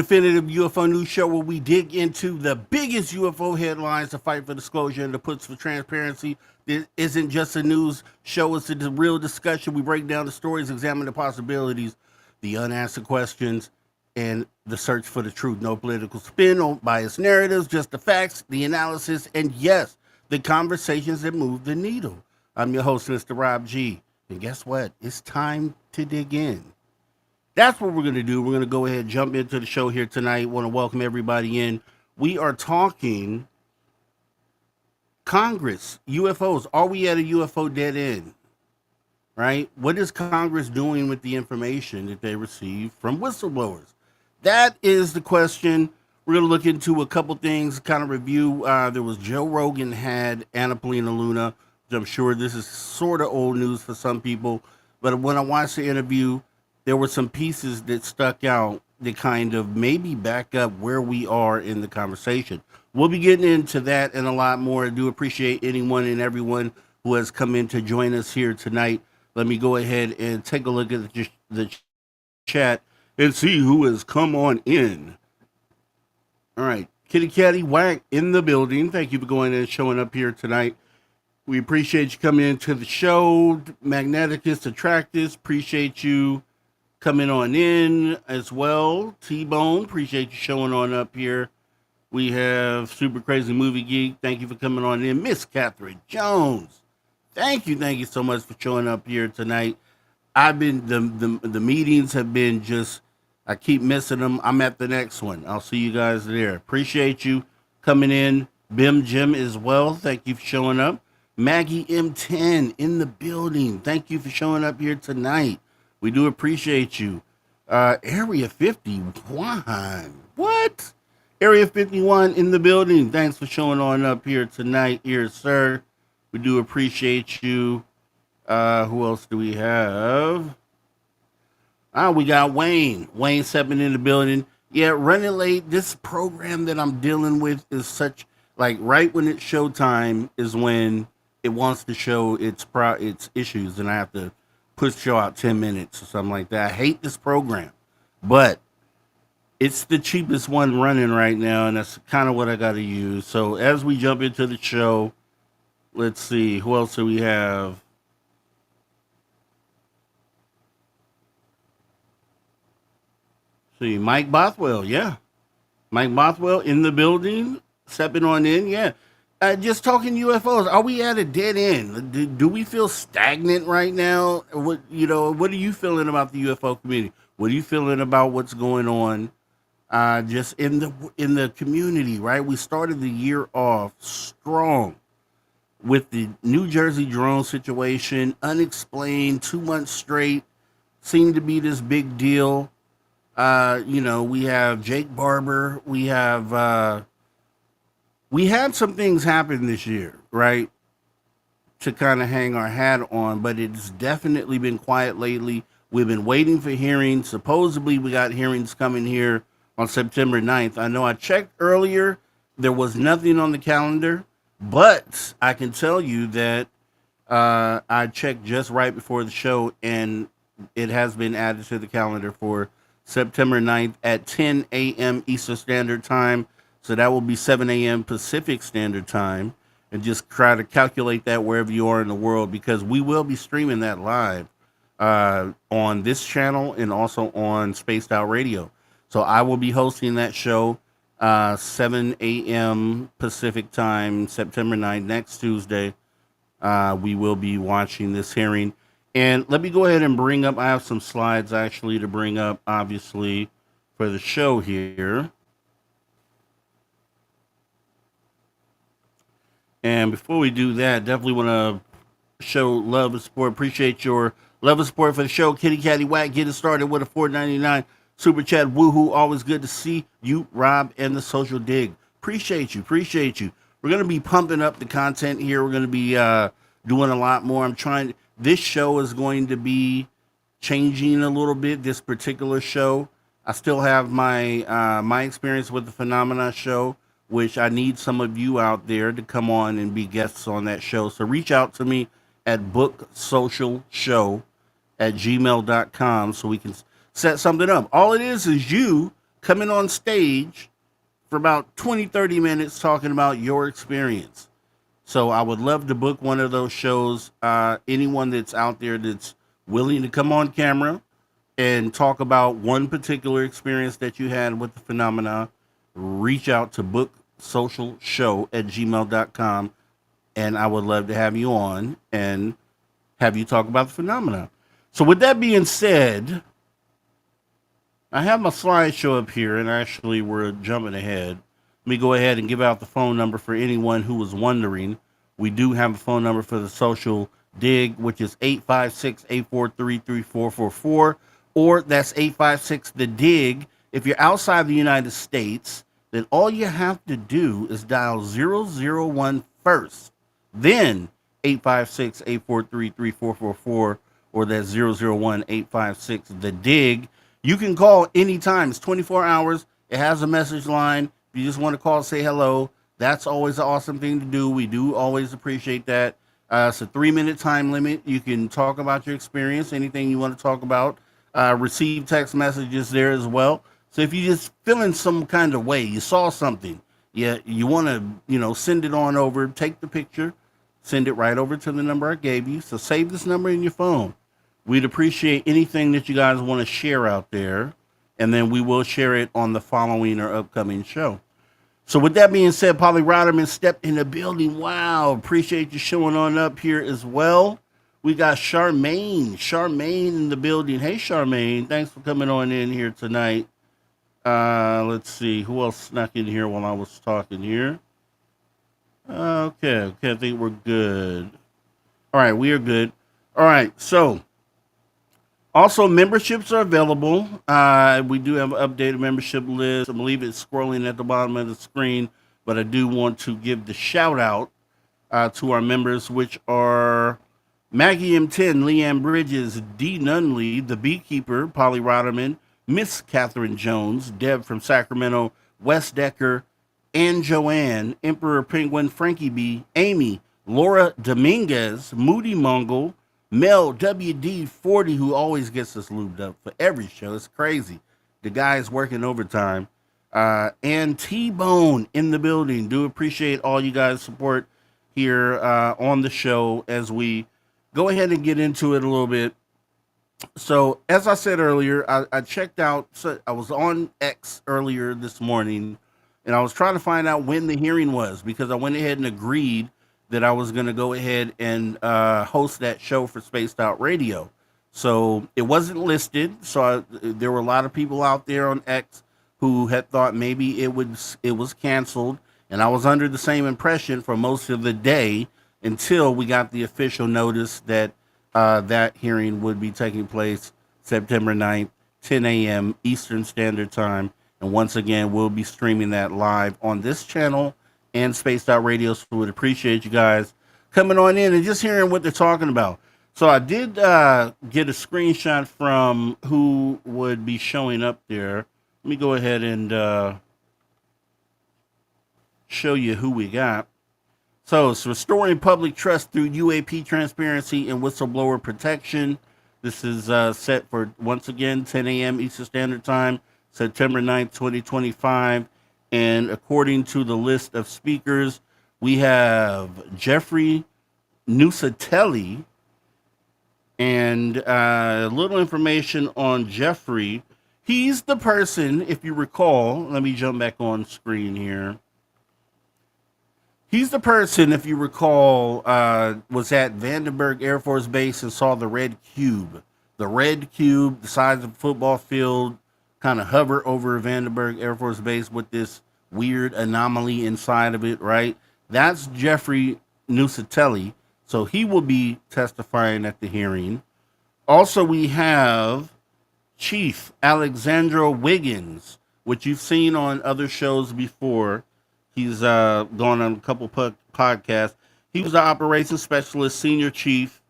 definitive UFO news show where we dig into the biggest UFO headlines to fight for disclosure and to push for transparency. This isn't just a news show, it's a real discussion. We break down the stories, examine the possibilities, the unanswered questions, and the search for the truth. No political spin, no biased narratives, just the facts, the analysis, and yes, the conversations that move the needle. I'm your host, Mr. Rob G. And guess what? It's time to dig in. That's what we're going to do. We're going to go ahead and jump into the show here tonight. Want to welcome everybody in. We are talking Congress, UFOs. Are we at a UFO dead end? Right? What is Congress doing with the information that they receive from whistleblowers? That is the question. We're going to look into a couple things, kind of review. There was Joe Rogan had Anna Polina Luna, which I'm sure this is sort of old news for some people. But when I watched the interview, there were some pieces that stuck out that kind of maybe back up where we are in the conversation. We'll be getting into that and a lot more. I do appreciate anyone and everyone who has come in to join us here tonight. Let me go ahead and take a look at the chat and see who has come on in. All right. Kitty Catty Whack in the building. Thank you for going in and showing up here tonight. We appreciate you coming into the show. Magneticus Attractus, appreciate you coming on in as well. T-Bone, appreciate you showing on up here. We have Super Crazy Movie Geek. Thank you for coming on in. Miss Catherine Jones. Thank you so much for showing up here tonight. I've been the meetings have been just, I keep missing them. I'm at the next one. I'll see you guys there. Appreciate you coming in. Bim Jim as well. Thank you for showing up. Maggie M10 in the building. Thank you for showing up here tonight. We do appreciate you. Area 51. What? Area 51 in the building. Thanks for showing on up here tonight, here, sir. We do appreciate you. Who else do we have? We got Wayne. Wayne stepping in the building. Yeah, running late. This program that I'm dealing with is such, like, right when it's showtime is when it wants to show its issues, and I have to push the show out 10 minutes or something like that. I hate this program, but it's the cheapest one running right now, and that's kind of what I got to use. So as we jump into the show, let's see, who else do we have? See, Mike Bothwell, yeah. Mike Bothwell in the building, stepping on in, yeah. Just talking UFOs. Are we at a dead end? Do we feel stagnant right now? What are you feeling about the UFO community? What are you feeling about what's going on? Just in the community, right? We started the year off strong with the New Jersey drone situation, unexplained, 2 months straight, seemed to be this big deal. We have Jake Barber, we had some things happen this year, right, to kind of hang our hat on, but it's definitely been quiet lately. We've been waiting for hearings. Supposedly, we got hearings coming here on September 9th. I know I checked earlier. There was nothing on the calendar, but I can tell you that I checked just right before the show, and it has been added to the calendar for September 9th at 10 a.m. Eastern Standard Time. So that will be 7 a.m. Pacific Standard Time, and just try to calculate that wherever you are in the world, because we will be streaming that live on this channel and also on Spaced Out Radio. So I will be hosting that show 7 a.m. Pacific Time, September 9th, next Tuesday. We will be watching this hearing. And let me go ahead and bring up, I have some slides actually to bring up, obviously, for the show here. And before we do that, definitely want to show love and support. Appreciate your love and support for the show. Kitty Catty Whack getting started with a $4.99 super chat. Woohoo! Always good to see you, Rob, and the Social Dig. Appreciate you. We're gonna be pumping up the content here. We're gonna be doing a lot more. This show is going to be changing a little bit. This particular show, I still have my experience with the Phenomena show, which I need some of you out there to come on and be guests on that show. So reach out to me at booksocialshow@gmail.com so we can set something up. All it is you coming on stage for about 20, 30 minutes talking about your experience. So I would love to book one of those shows. Anyone that's out there that's willing to come on camera and talk about one particular experience that you had with the phenomena, reach out to booksocialshow@gmail.com, and I would love to have you on and have you talk about the phenomena. So with that being said, I have my slideshow up here, and actually we're jumping ahead. Let me go ahead and give out the phone number for anyone who was wondering. We do have a phone number for the social dig, which is 856-843-3444, or that's 856 the dig. If you're outside the United States, then all you have to do is dial 001 first, then 856-843-3444, or that's 001-856 the dig. You can call anytime. It's 24 hours. It has a message line. If you just want to call, say hello, that's always an awesome thing to do. We do always appreciate that. It's a 3-minute time limit. You can talk about your experience, anything you want to talk about. Receive text messages there as well. So if you just feel in some kind of way, you saw something, you want to, send it on over, take the picture, send it right over to the number I gave you. So save this number in your phone. We'd appreciate anything that you guys want to share out there, and then we will share it on the following or upcoming show. So with that being said, Polly Rotterman stepped in the building. Wow, appreciate you showing on up here as well. We got Charmaine in the building. Hey, Charmaine, thanks for coming on in here tonight. Let's see, who else snuck in here while I was talking here? Okay, I think we're good. All right, we are good. All right, so also memberships are available. We do have an updated membership list. I believe it's scrolling at the bottom of the screen, but I do want to give the shout out to our members, which are Maggie M10, Leanne Bridges, D. Nunley, The Beekeeper, Polly Rotterman, Miss Catherine Jones, Deb from Sacramento, Wes Decker, and Joanne, Emperor Penguin, Frankie B, Amy, Laura Dominguez, Moody Mongol, Mel WD40, who always gets us lubed up for every show. It's crazy. The guy is working overtime. And T-Bone in the building. Do appreciate all you guys' support here on the show as we go ahead and get into it a little bit. So, as I said earlier, I checked out, so I was on X earlier this morning, and I was trying to find out when the hearing was, because I went ahead and agreed that I was going to go ahead and host that show for Spaced Out Radio. So it wasn't listed. So there were a lot of people out there on X who had thought maybe it was canceled, and I was under the same impression for most of the day until we got the official notice that that hearing would be taking place September 9th, 10 a.m. Eastern Standard Time. And once again, we'll be streaming that live on this channel and Spaced Out Radio. So we would appreciate you guys coming on in and just hearing what they're talking about. So I did get a screenshot from who would be showing up there. Let me go ahead and show you who we got. So it's restoring public trust through UAP transparency and whistleblower protection. This is set for, once again, 10 a.m. Eastern Standard Time, September 9th, 2025. And according to the list of speakers, we have Jeffrey Nusatelli. And a little information on Jeffrey. He's the person, if you recall, let me jump back on screen here. He's the person, if you recall, was at Vandenberg Air Force Base and saw the red cube. The red cube, the size of a football field, kind of hover over Vandenberg Air Force Base with this weird anomaly inside of it, right? That's Jeffrey Nusatelli. So he will be testifying at the hearing. Also, we have Chief Alexandra Wiggins, which you've seen on other shows before. He's gone on a couple podcasts. He was the operations specialist, senior chief,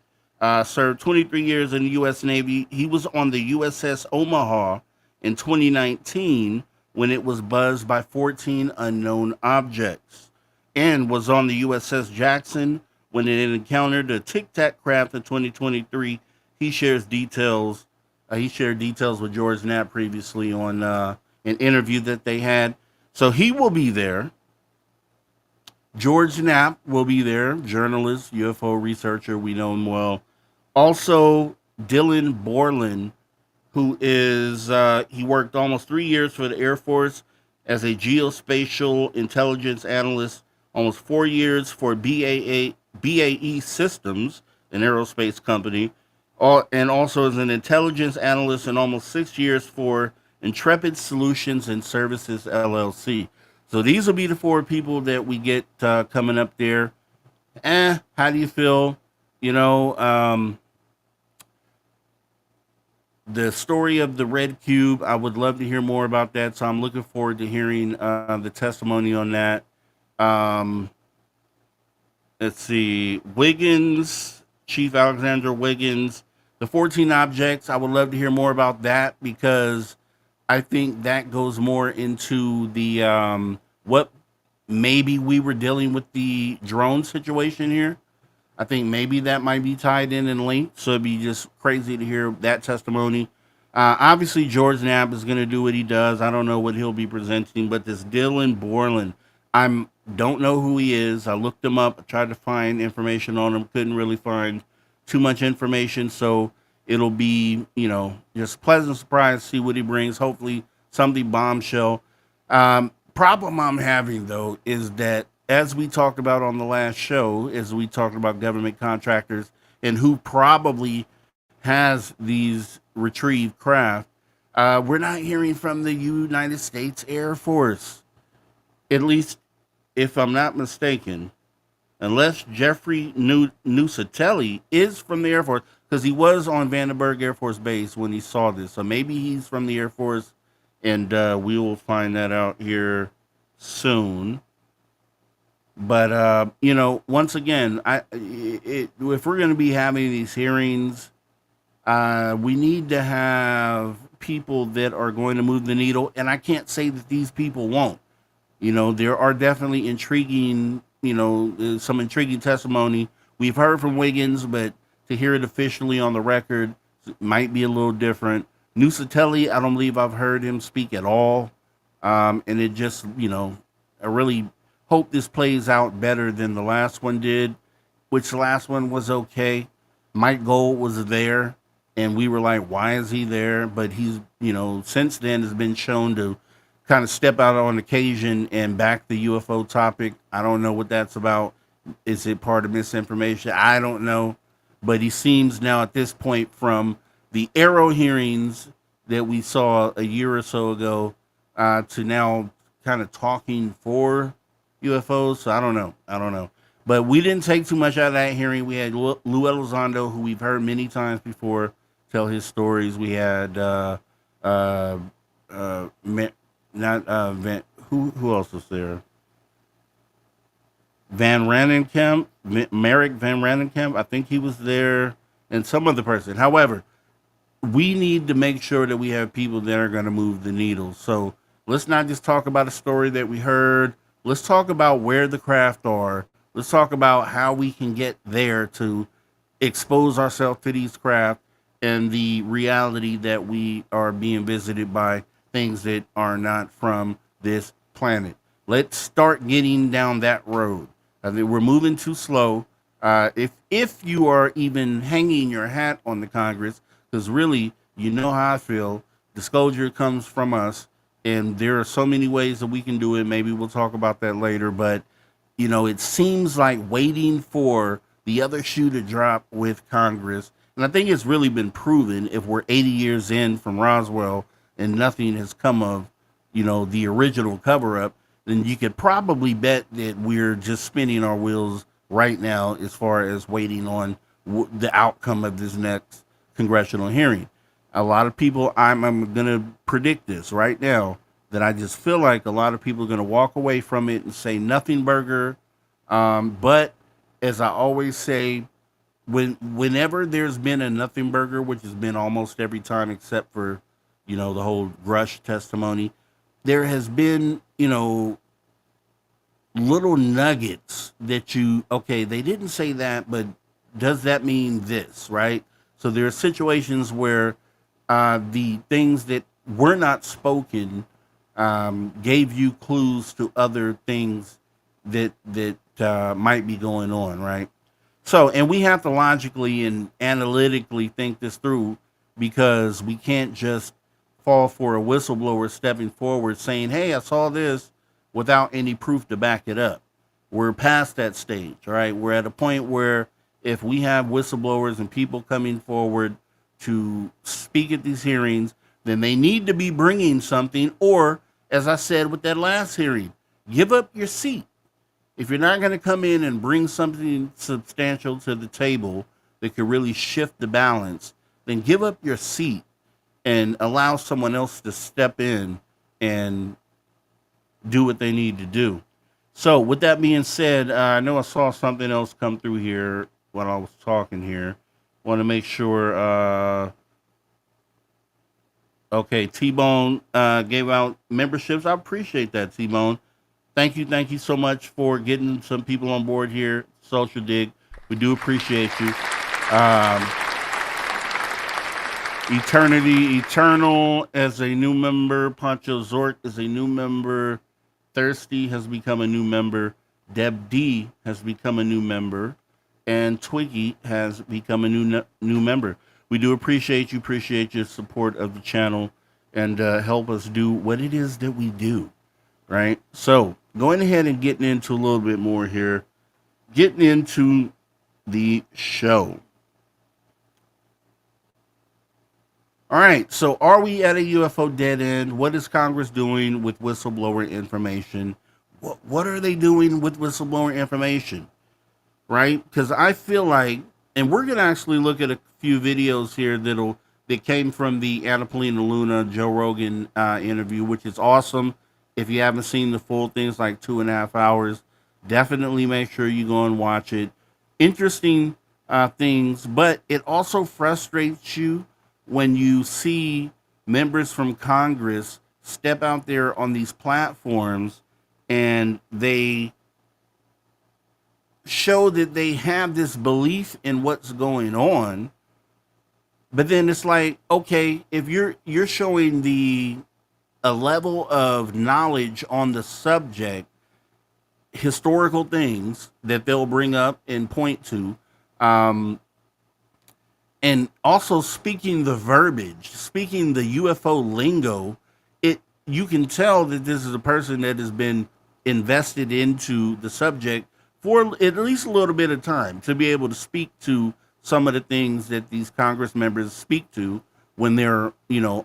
served 23 years in the U.S. Navy. He was on the USS Omaha in 2019 when it was buzzed by 14 unknown objects, and was on the USS Jackson when it encountered a Tic Tac craft in 2023. He shares details. He shared details with George Knapp previously on an interview that they had. So he will be there. George Knapp will be there, journalist, UFO researcher. We know him well. Also, Dylan Borland, who is, he worked almost 3 years for the Air Force as a geospatial intelligence analyst, almost 4 years for BAE Systems, an aerospace company, and also as an intelligence analyst, and almost 6 years for Intrepid Solutions and Services LLC. So these will be the four people that we get coming up there. How do you feel? You know, the story of the Red Cube, I would love to hear more about that. So I'm looking forward to hearing the testimony on that. Um, let's see, Wiggins, Chief Alexander Wiggins, the 14 objects. I would love to hear more about that, because I think that goes more into the what maybe we were dealing with the drone situation here. I think maybe that might be tied in and linked. So it'd be just crazy to hear that testimony. Obviously, George Knapp is going to do what he does. I don't know what he'll be presenting, but this Dylan Borland, I don't know who he is. I looked him up, tried to find information on him, couldn't really find too much information. So it'll be, just pleasant surprise to see what he brings. Hopefully, something bombshell. Problem I'm having, though, is that as we talked about on the last show, as we talked about government contractors and who probably has these retrieved craft, we're not hearing from the United States Air Force. At least, if I'm not mistaken, unless Jeffrey Nusatelli is from the Air Force, because he was on Vandenberg Air Force Base when he saw this. So maybe he's from the Air Force, and we will find that out here soon. But once again, if we're going to be having these hearings, we need to have people that are going to move the needle. And I can't say that these people won't. There are definitely intriguing, some intriguing testimony. We've heard from Wiggins, but to hear it officially on the record might be a little different. Nusatelli, I don't believe I've heard him speak at all. And it just, I really hope this plays out better than the last one did, which the last one was okay. Mike Gold was there, and we were like, why is he there? But he's, since then has been shown to kind of step out on occasion and back the UFO topic. I don't know what that's about. Is it part of misinformation? I don't know. But he seems now at this point, from the Arrow hearings that we saw a year or so ago, to now kind of talking for UFOs. So I don't know. But we didn't take too much out of that hearing. We had Lou Elizondo, who we've heard many times before, tell his stories. We had who else was there? Van Ranenkamp, Merrick Van Ranenkamp. I think he was there, and some other person. However, we need to make sure that we have people that are going to move the needle. So let's not just talk about a story that we heard. Let's talk about where the craft are. Let's talk about how we can get there to expose ourselves to these craft and the reality that we are being visited by things that are not from this planet. Let's start getting down that road. I think we're moving too slow. If you are even hanging your hat on the Congress, because really, you know how I feel. Disclosure comes from us, and there are so many ways that we can do it. Maybe we'll talk about that later, but it seems like waiting for the other shoe to drop with Congress. And I think it's really been proven, if we're 80 years in from Roswell and nothing has come of, the original cover up, then you could probably bet that we're just spinning our wheels right now as far as waiting on the outcome of this next congressional hearing. A lot of people, I'm going to predict this right now, that I just feel like a lot of people are going to walk away from it and say nothing burger. But as I always say, whenever there's been a nothing burger, which has been almost every time except for, the whole Grush testimony, there has been, little nuggets that they didn't say that, but does that mean this, right? So there are situations where the things that were not spoken gave you clues to other things that might be going on, right? So, and we have to logically and analytically think this through because we can't just fall for a whistleblower stepping forward saying, "Hey, I saw this," without any proof to back it up. We're past that stage, right? We're at a point where if we have whistleblowers and people coming forward to speak at these hearings, then they need to be bringing something, or as I said with that last hearing, give up your seat. If you're not going to come in and bring something substantial to the table that could really shift the balance, then give up your seat and allow someone else to step in and do what they need to do. So, with that being said, I know I saw something else come through here while I was talking here. Want to make sure. Okay, T-Bone gave out memberships. I appreciate that, T-Bone. Thank you so much for getting some people on board here, Social Dig. We do appreciate you. Um, Eternal as a new member. Pancho Zork is a new member. Thirsty has become a new member. Deb D has become a new member. And Twiggy has become a new member. We do appreciate you, appreciate your support of the channel, and help us do what it is that we do, right? So, going ahead and getting into a little bit more here, getting into the show. All right, so are we at a UFO dead end? What is Congress doing with whistleblower information? What are they doing with whistleblower information, right? Because I feel like, and we're going to actually look at a few videos here that came from the Annapolina Luna Joe Rogan interview, which is awesome. If you haven't seen the full thing, it's like 2.5 hours. Definitely make sure you go and watch it. Interesting things, but it also frustrates you when you see members from Congress step out there on these platforms and they show that they have this belief in what's going on, but then it's like, okay, if you're showing a level of knowledge on the subject, historical things that they'll bring up and point to, and also speaking the verbiage, speaking the UFO lingo, you can tell that this is a person that has been invested into the subject for at least a little bit of time to be able to speak to some of the things that these Congress members speak to when they're,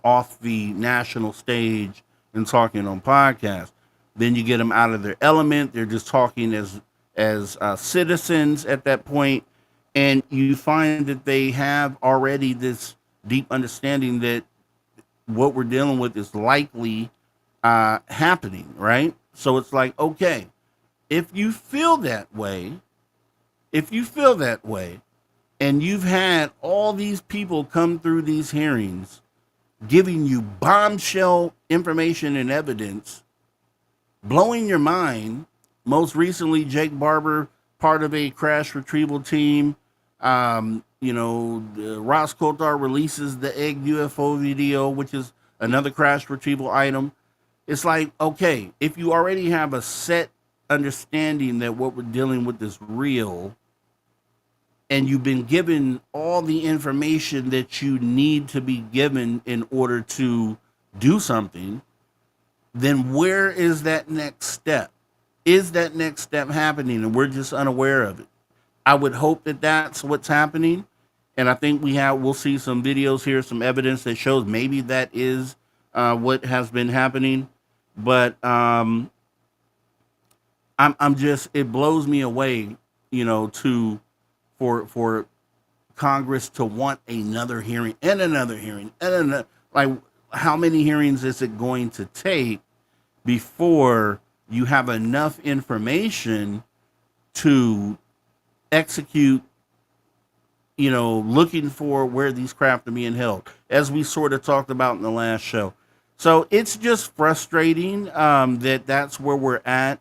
off the national stage and talking on podcasts. Then you get them out of their element. They're just talking as citizens at that point, and you find that they have already this deep understanding that what we're dealing with is likely happening, right? So it's like, okay, if you feel that way, and you've had all these people come through these hearings giving you bombshell information and evidence, blowing your mind, most recently, Jake Barber, part of a crash retrieval team. Ross Kotar releases the Egg UFO video, which is another crash retrieval item. It's like, okay, if you already have a set understanding that what we're dealing with is real, and you've been given all the information that you need to be given in order to do something, then where is that next step? Is that next step happening and we're just unaware of it? I would hope that that's what's happening. And I think we'll see some videos here, some evidence that shows maybe that is what has been happening. But I'm just, it blows me away, for Congress to want another hearing and another hearing and another. Like, how many hearings is it going to take before you have enough information to execute, looking for where these craft are being held, as we sort of talked about in the last show? So it's just frustrating that that's where we're at.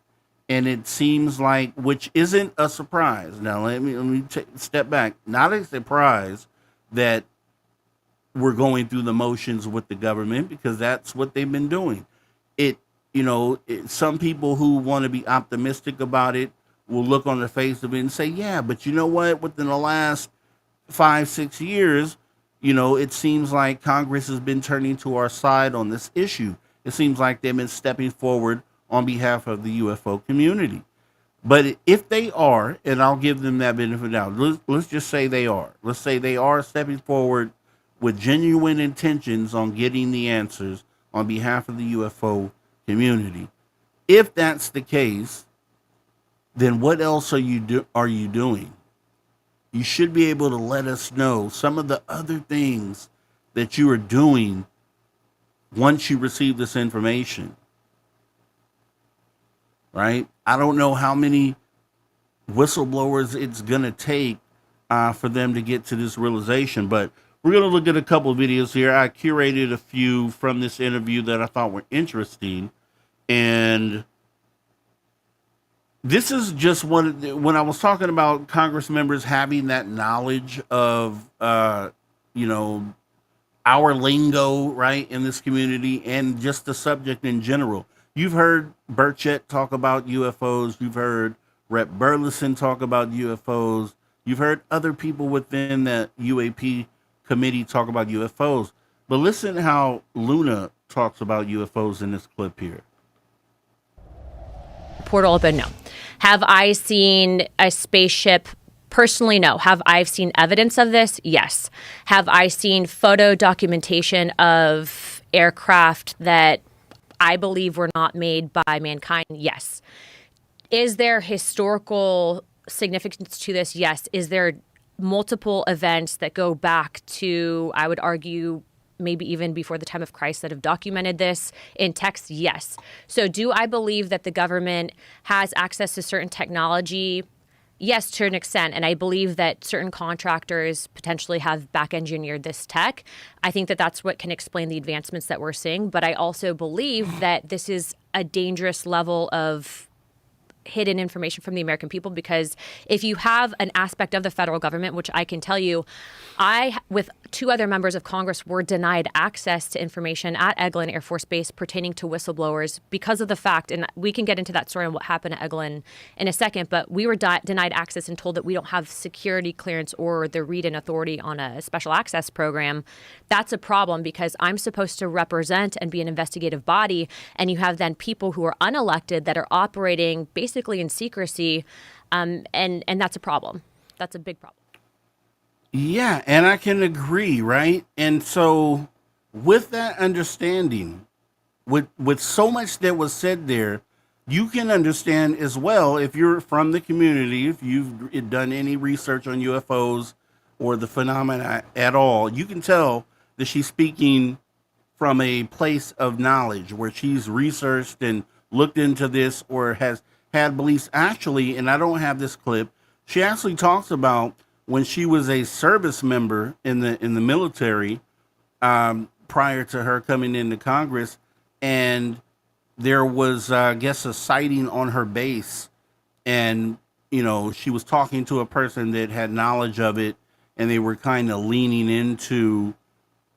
And it seems like, which isn't a surprise. Now, let me step back. Not a surprise that we're going through the motions with the government, because that's what they've been doing. it, some people who want to be optimistic about it will look on the face of it and say, yeah, but you know what? Within the last 5, 6 years, it seems like Congress has been turning to our side on this issue. It seems like they've been stepping forward on behalf of the UFO community. But if they are, and I'll give them that benefit of the doubt, let's just say they are. Let's say they are stepping forward with genuine intentions on getting the answers on behalf of the UFO community. If that's the case, then what else are you doing? You should be able to let us know some of the other things that you are doing once you receive this information, right? I don't know how many whistleblowers it's going to take for them to get to this realization, but we're going to look at a couple of videos here. I curated a few from this interview that I thought were interesting, and this is just when I was talking about Congress members having that knowledge of, you know, our lingo, right, in this community and just the subject in general. You've heard Burchett talk about UFOs. You've heard Rep. Burleson talk about UFOs. You've heard other people within the UAP committee talk about UFOs. But listen how Luna talks about UFOs in this clip here. Portal open? No. Have I seen a spaceship? Personally, no. Have I seen evidence of this? Yes. Have I seen photo documentation of aircraft that I believe were not made by mankind? Yes. Is there historical significance to this? Yes. Is there multiple events that go back to, I would argue, maybe even before the time of Christ that have documented this in text? Yes. So do I believe that the government has access to certain technology? Yes, to an extent. And I believe that certain contractors potentially have back engineered this tech. I think that that's what can explain the advancements that we're seeing. But I also believe that this is a dangerous level of hidden information from the American people, because if you have an aspect of the federal government, which I can tell you, I, with two other members of Congress, were denied access to information at Eglin Air Force Base pertaining to whistleblowers because of the fact, and we can get into that story and what happened at Eglin in a second, but we were denied access and told that we don't have security clearance or the read-in authority on a special access program. That's a problem, because I'm supposed to represent and be an investigative body, and you have then people who are unelected that are operating basically in secrecy, and that's a problem. That's a big problem. Yeah, and I can agree, right? And so with that understanding, with so much that was said there, you can understand as well, if you're from the community, if you've done any research on UFOs or the phenomena at all, you can tell that she's speaking from a place of knowledge where she's researched and looked into this or has had beliefs. Actually, and I don't have this clip, she actually talks about when she was a service member in the military, prior to her coming into Congress, and there was, I guess, a sighting on her base, and she was talking to a person that had knowledge of it, and they were kind of leaning into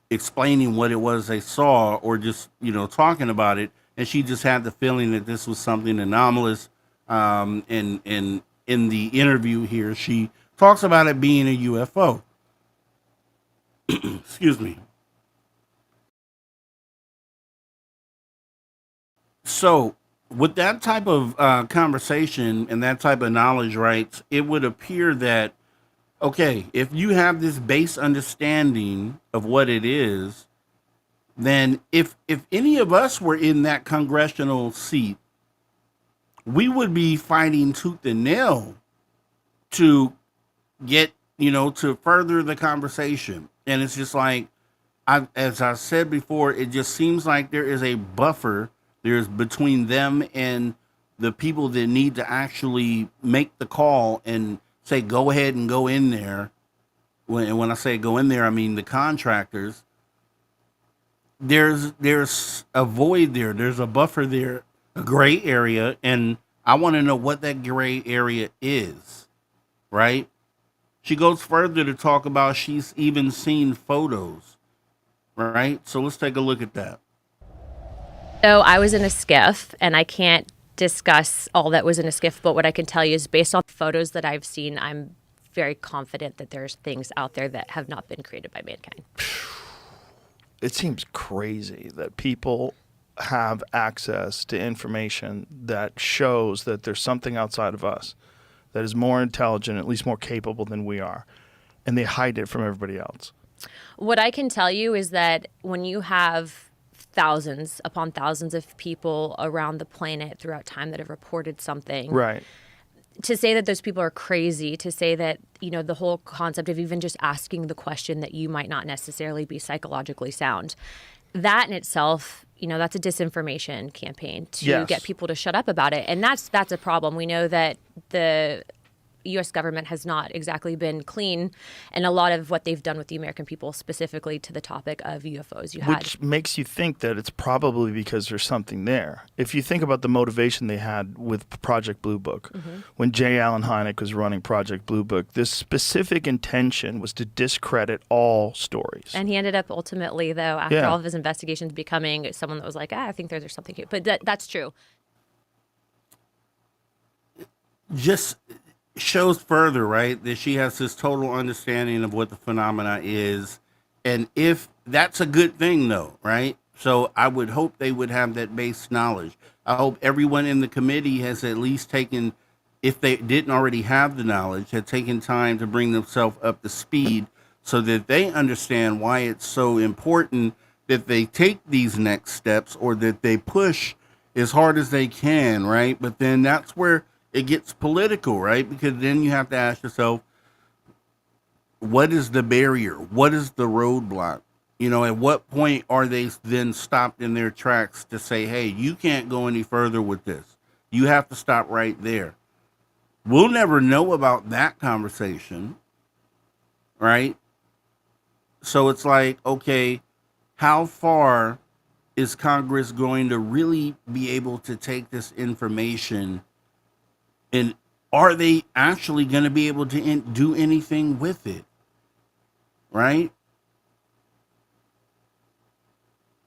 explaining what it was they saw, or just talking about it, and she just had the feeling that this was something anomalous. And in the interview here, she talks about it being a UFO. Excuse me. So, with that type of conversation and that type of knowledge, right, it would appear that, okay, if you have this base understanding of what it is, then if any of us were in that congressional seat, we would be fighting tooth and nail to get, to further the conversation. And it's just like, as I said before, it just seems like there is a buffer there's between them and the people that need to actually make the call and say, go ahead and go in there. When I say go in there, I mean the contractors. There's a void there. There's a buffer there, a gray area. And I want to know what that gray area is, right? She goes further to talk about she's even seen photos, right? So let's take a look at that. So I was in a skiff, and I can't discuss all that was in a skiff, but what I can tell you is based on photos that I've seen, I'm very confident that there's things out there that have not been created by mankind. It seems crazy that people have access to information that shows that there's something outside of us that is more intelligent, at least more capable than we are, and they hide it from everybody else. What I can tell you is that when you have thousands upon thousands of people around the planet throughout time that have reported something, Right. to say that those people are crazy, to say that, you know, the whole concept of even just asking the question that you might not necessarily be psychologically sound, that in itself, you know, that's a disinformation campaign to get people to shut up about it. And that's a problem. We know that the U.S. government has not exactly been clean, and a lot of what they've done with the American people, specifically to the topic of UFOs. Which makes you think that it's probably because there's something there. If you think about the motivation they had with Project Blue Book, when J. Allen Hynek was running Project Blue Book, this specific intention was to discredit all stories. And he ended up ultimately, though, after all of his investigations, becoming someone that was like, I think there's something here. But that's true. Just shows further, right, that she has this total understanding of what the phenomena is. And if that's a good thing, though, right? So I would hope they would have that base knowledge. I hope everyone in the committee has at least taken, if they didn't already have the knowledge, had taken time to bring themselves up to speed so that they understand why it's so important that they take these next steps, or that they push as hard as they can, right? But then that's where it gets political, right? Because then you have to ask yourself, what is the barrier? What is the roadblock? You know, at what point are they then stopped in their tracks to say, hey, you can't go any further with this. You have to stop right there. We'll never know about that conversation, right? So it's like, okay, how far is Congress going to really be able to take this information, and are they actually going to be able to do anything with it? Right?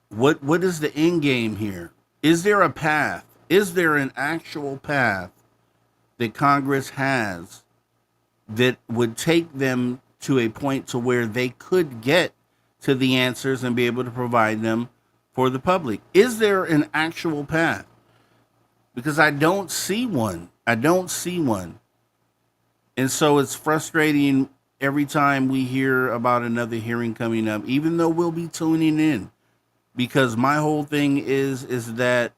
What is the end game here? Is there a path? Is there an actual path that Congress has that would take them to a point to where they could get to the answers and be able to provide them for the public? Is there an actual path? Because I don't see one. I don't see one. And so it's frustrating every time we hear about another hearing coming up, even though we'll be tuning in. Because my whole thing is that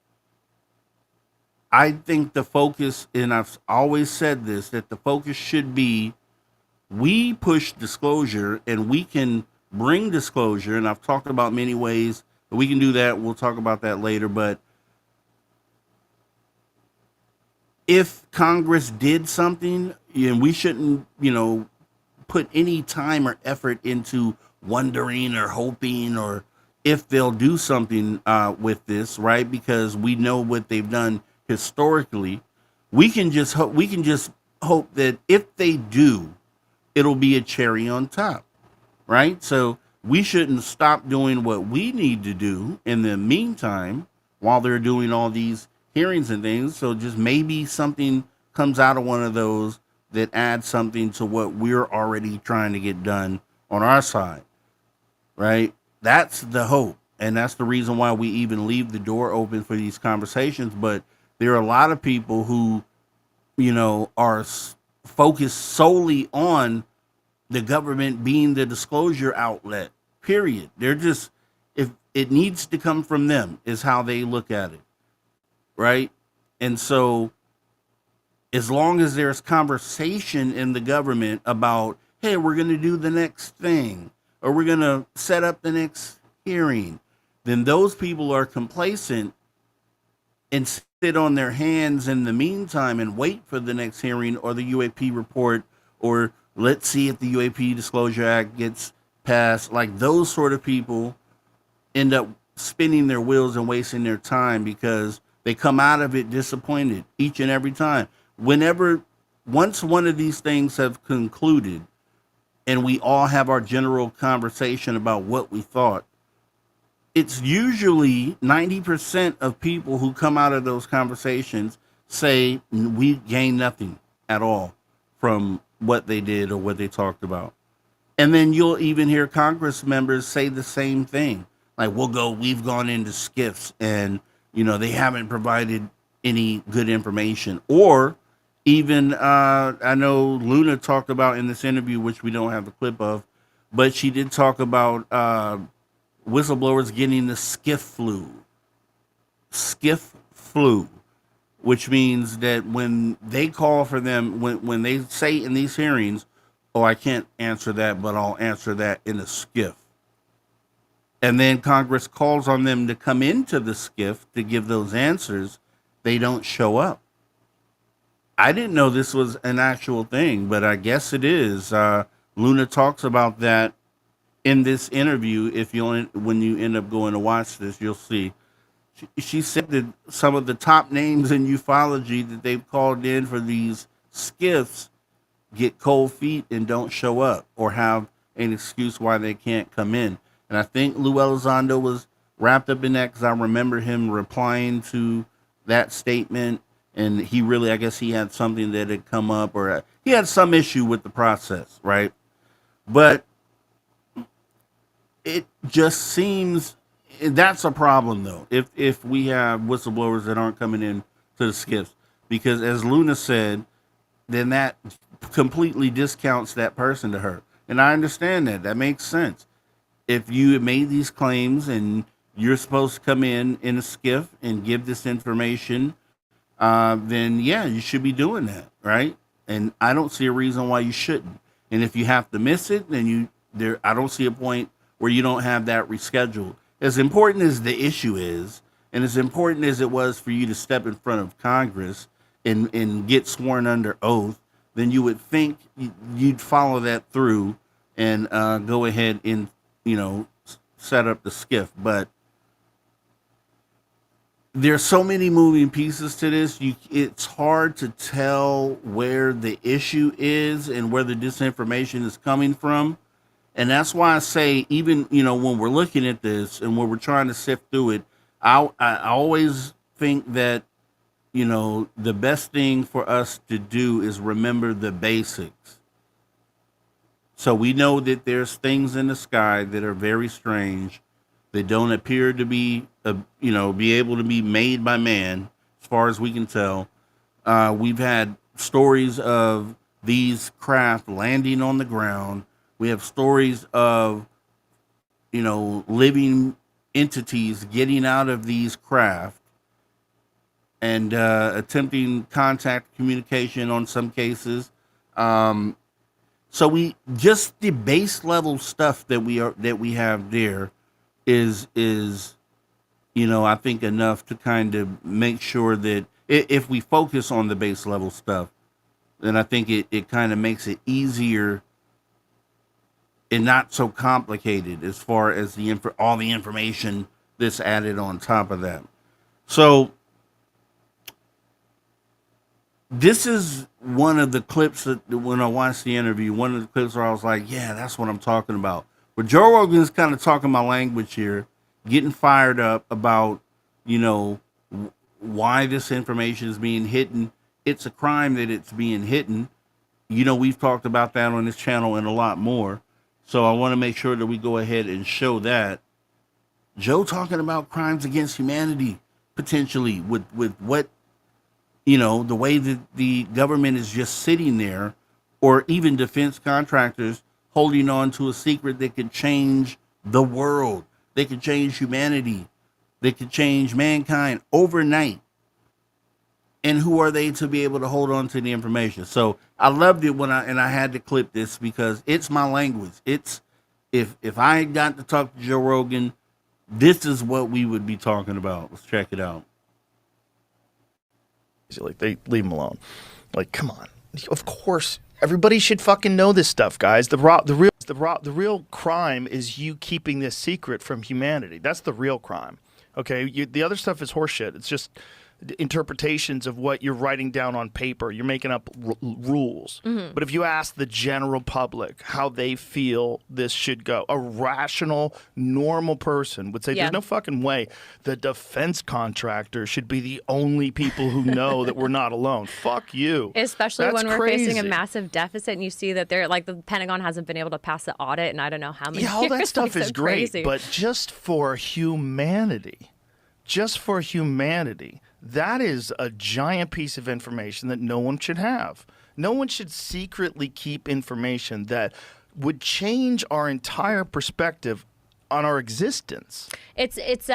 I think the focus, and I've always said this, that the focus should be, we push disclosure and we can bring disclosure. And I've talked about many ways that we can do that. We'll talk about that later. But if Congress did something, and we shouldn't, put any time or effort into wondering or hoping or if they'll do something with this, right? Because we know what they've done historically. We can just hope that if they do, it'll be a cherry on top, right? So we shouldn't stop doing what we need to do in the meantime while they're doing all these hearings and things. So just maybe something comes out of one of those that adds something to what we're already trying to get done on our side, right? That's the hope. And that's the reason why we even leave the door open for these conversations. But there are a lot of people who, are focused solely on the government being the disclosure outlet, period. They're just, if it needs to come from them, is how they look at it. Right? And so as long as there's conversation in the government about, hey, we're going to do the next thing, or we're going to set up the next hearing, then those people are complacent and sit on their hands in the meantime and wait for the next hearing or the UAP report, or let's see if the UAP Disclosure Act gets passed. Like, those sort of people end up spinning their wheels and wasting their time because they come out of it disappointed each and every time. Once one of these things have concluded and we all have our general conversation about what we thought, it's usually 90% of people who come out of those conversations say we gained nothing at all from what they did or what they talked about. And then you'll even hear Congress members say the same thing. Like, we've gone into skiffs and, they haven't provided any good information. Or even, I know Luna talked about in this interview, which we don't have the clip of, but she did talk about whistleblowers getting the skiff flu, which means that when they call for them, when they say in these hearings, oh, I can't answer that, but I'll answer that in a skiff. And then Congress calls on them to come into the skiff to give those answers. They don't show up. I didn't know this was an actual thing, but I guess it is. Luna talks about that in this interview. When you end up going to watch this, you'll see. She said that some of the top names in ufology that they've called in for these skiffs get cold feet and don't show up or have an excuse why they can't come in. And I think Lou Elizondo was wrapped up in that because I remember him replying to that statement. And I guess he had something that had come up, or he had some issue with the process, right? But it just seems that's a problem, though, if we have whistleblowers that aren't coming in to the skiffs. Because as Luna said, then that completely discounts that person to her. And I understand that. That makes sense. If you have made these claims and you're supposed to come in a skiff and give this information, then yeah, you should be doing that, right? And I don't see a reason why you shouldn't. And if you have to miss it, then I don't see a point where you don't have that rescheduled. As important as the issue is, and as important as it was for you to step in front of Congress and get sworn under oath, then you would think you'd follow that through and go ahead and, set up the skiff. But there's so many moving pieces to this. It's hard to tell where the issue is and where the disinformation is coming from. And that's why I say, even, when we're looking at this and when we're trying to sift through it, I always think that, the best thing for us to do is remember the basics. So we know that there's things in the sky that are very strange. They don't appear to be, be able to be made by man, as far as we can tell. We've had stories of these craft landing on the ground. We have stories of, living entities getting out of these craft and attempting contact communication on some cases. So the base level stuff that we have there is I think enough to kind of make sure that if we focus on the base level stuff, then I think it kind of makes it easier and not so complicated as far as all the information that's added on top of that. So this is one of the clips that when I watched the interview, one of the clips where I was like, yeah, that's what I'm talking about. But Joe Rogan's kind of talking my language here, getting fired up about, why this information is being hidden. It's a crime that it's being hidden. We've talked about that on this channel and a lot more. So I want to make sure that we go ahead and show that. Joe talking about crimes against humanity, potentially, with what, the way that the government is just sitting there, or even defense contractors holding on to a secret that could change the world. They could change humanity. They could change mankind overnight. And who are they to be able to hold on to the information? So I loved it I had to clip this because it's my language. It's if I got to talk to Joe Rogan, this is what we would be talking about. Let's check it out. Like, they leave him alone. Like, come on. Of course, everybody should fucking know this stuff, guys. The real crime is you keeping this secret from humanity. That's the real crime. Okay, the other stuff is horseshit. interpretations of what you're writing down on paper. You're making up rules. But if you ask the general public how they feel this should go, a rational, normal person would say, Yeah. there's no fucking way the defense contractor should be the only people who know that we're not alone. Fuck you. Especially That's when we're facing a crazy. massive deficit and you see that they're like the Pentagon hasn't been able to pass the audit and I don't know how many Yeah, all that years. stuff Like, is so great, crazy. but just for humanity, that is a giant piece of information that no one should have. No one should secretly keep information that would change our entire perspective on our existence. It's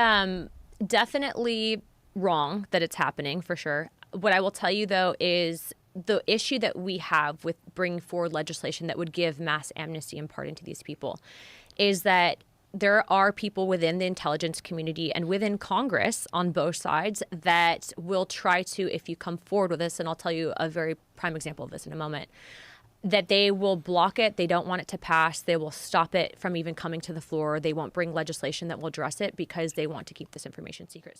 definitely wrong that it's happening for sure. What I will tell you though is the issue that we have with bringing forward legislation that would give mass amnesty and pardon to these people is that there are people within the intelligence community and within Congress on both sides that will try to, if you come forward with this, and I'll tell you a very prime example of this in a moment, that they will block it. They don't want it to pass. They will stop it from even coming to the floor. They won't bring legislation that will address it because they want to keep this information secret.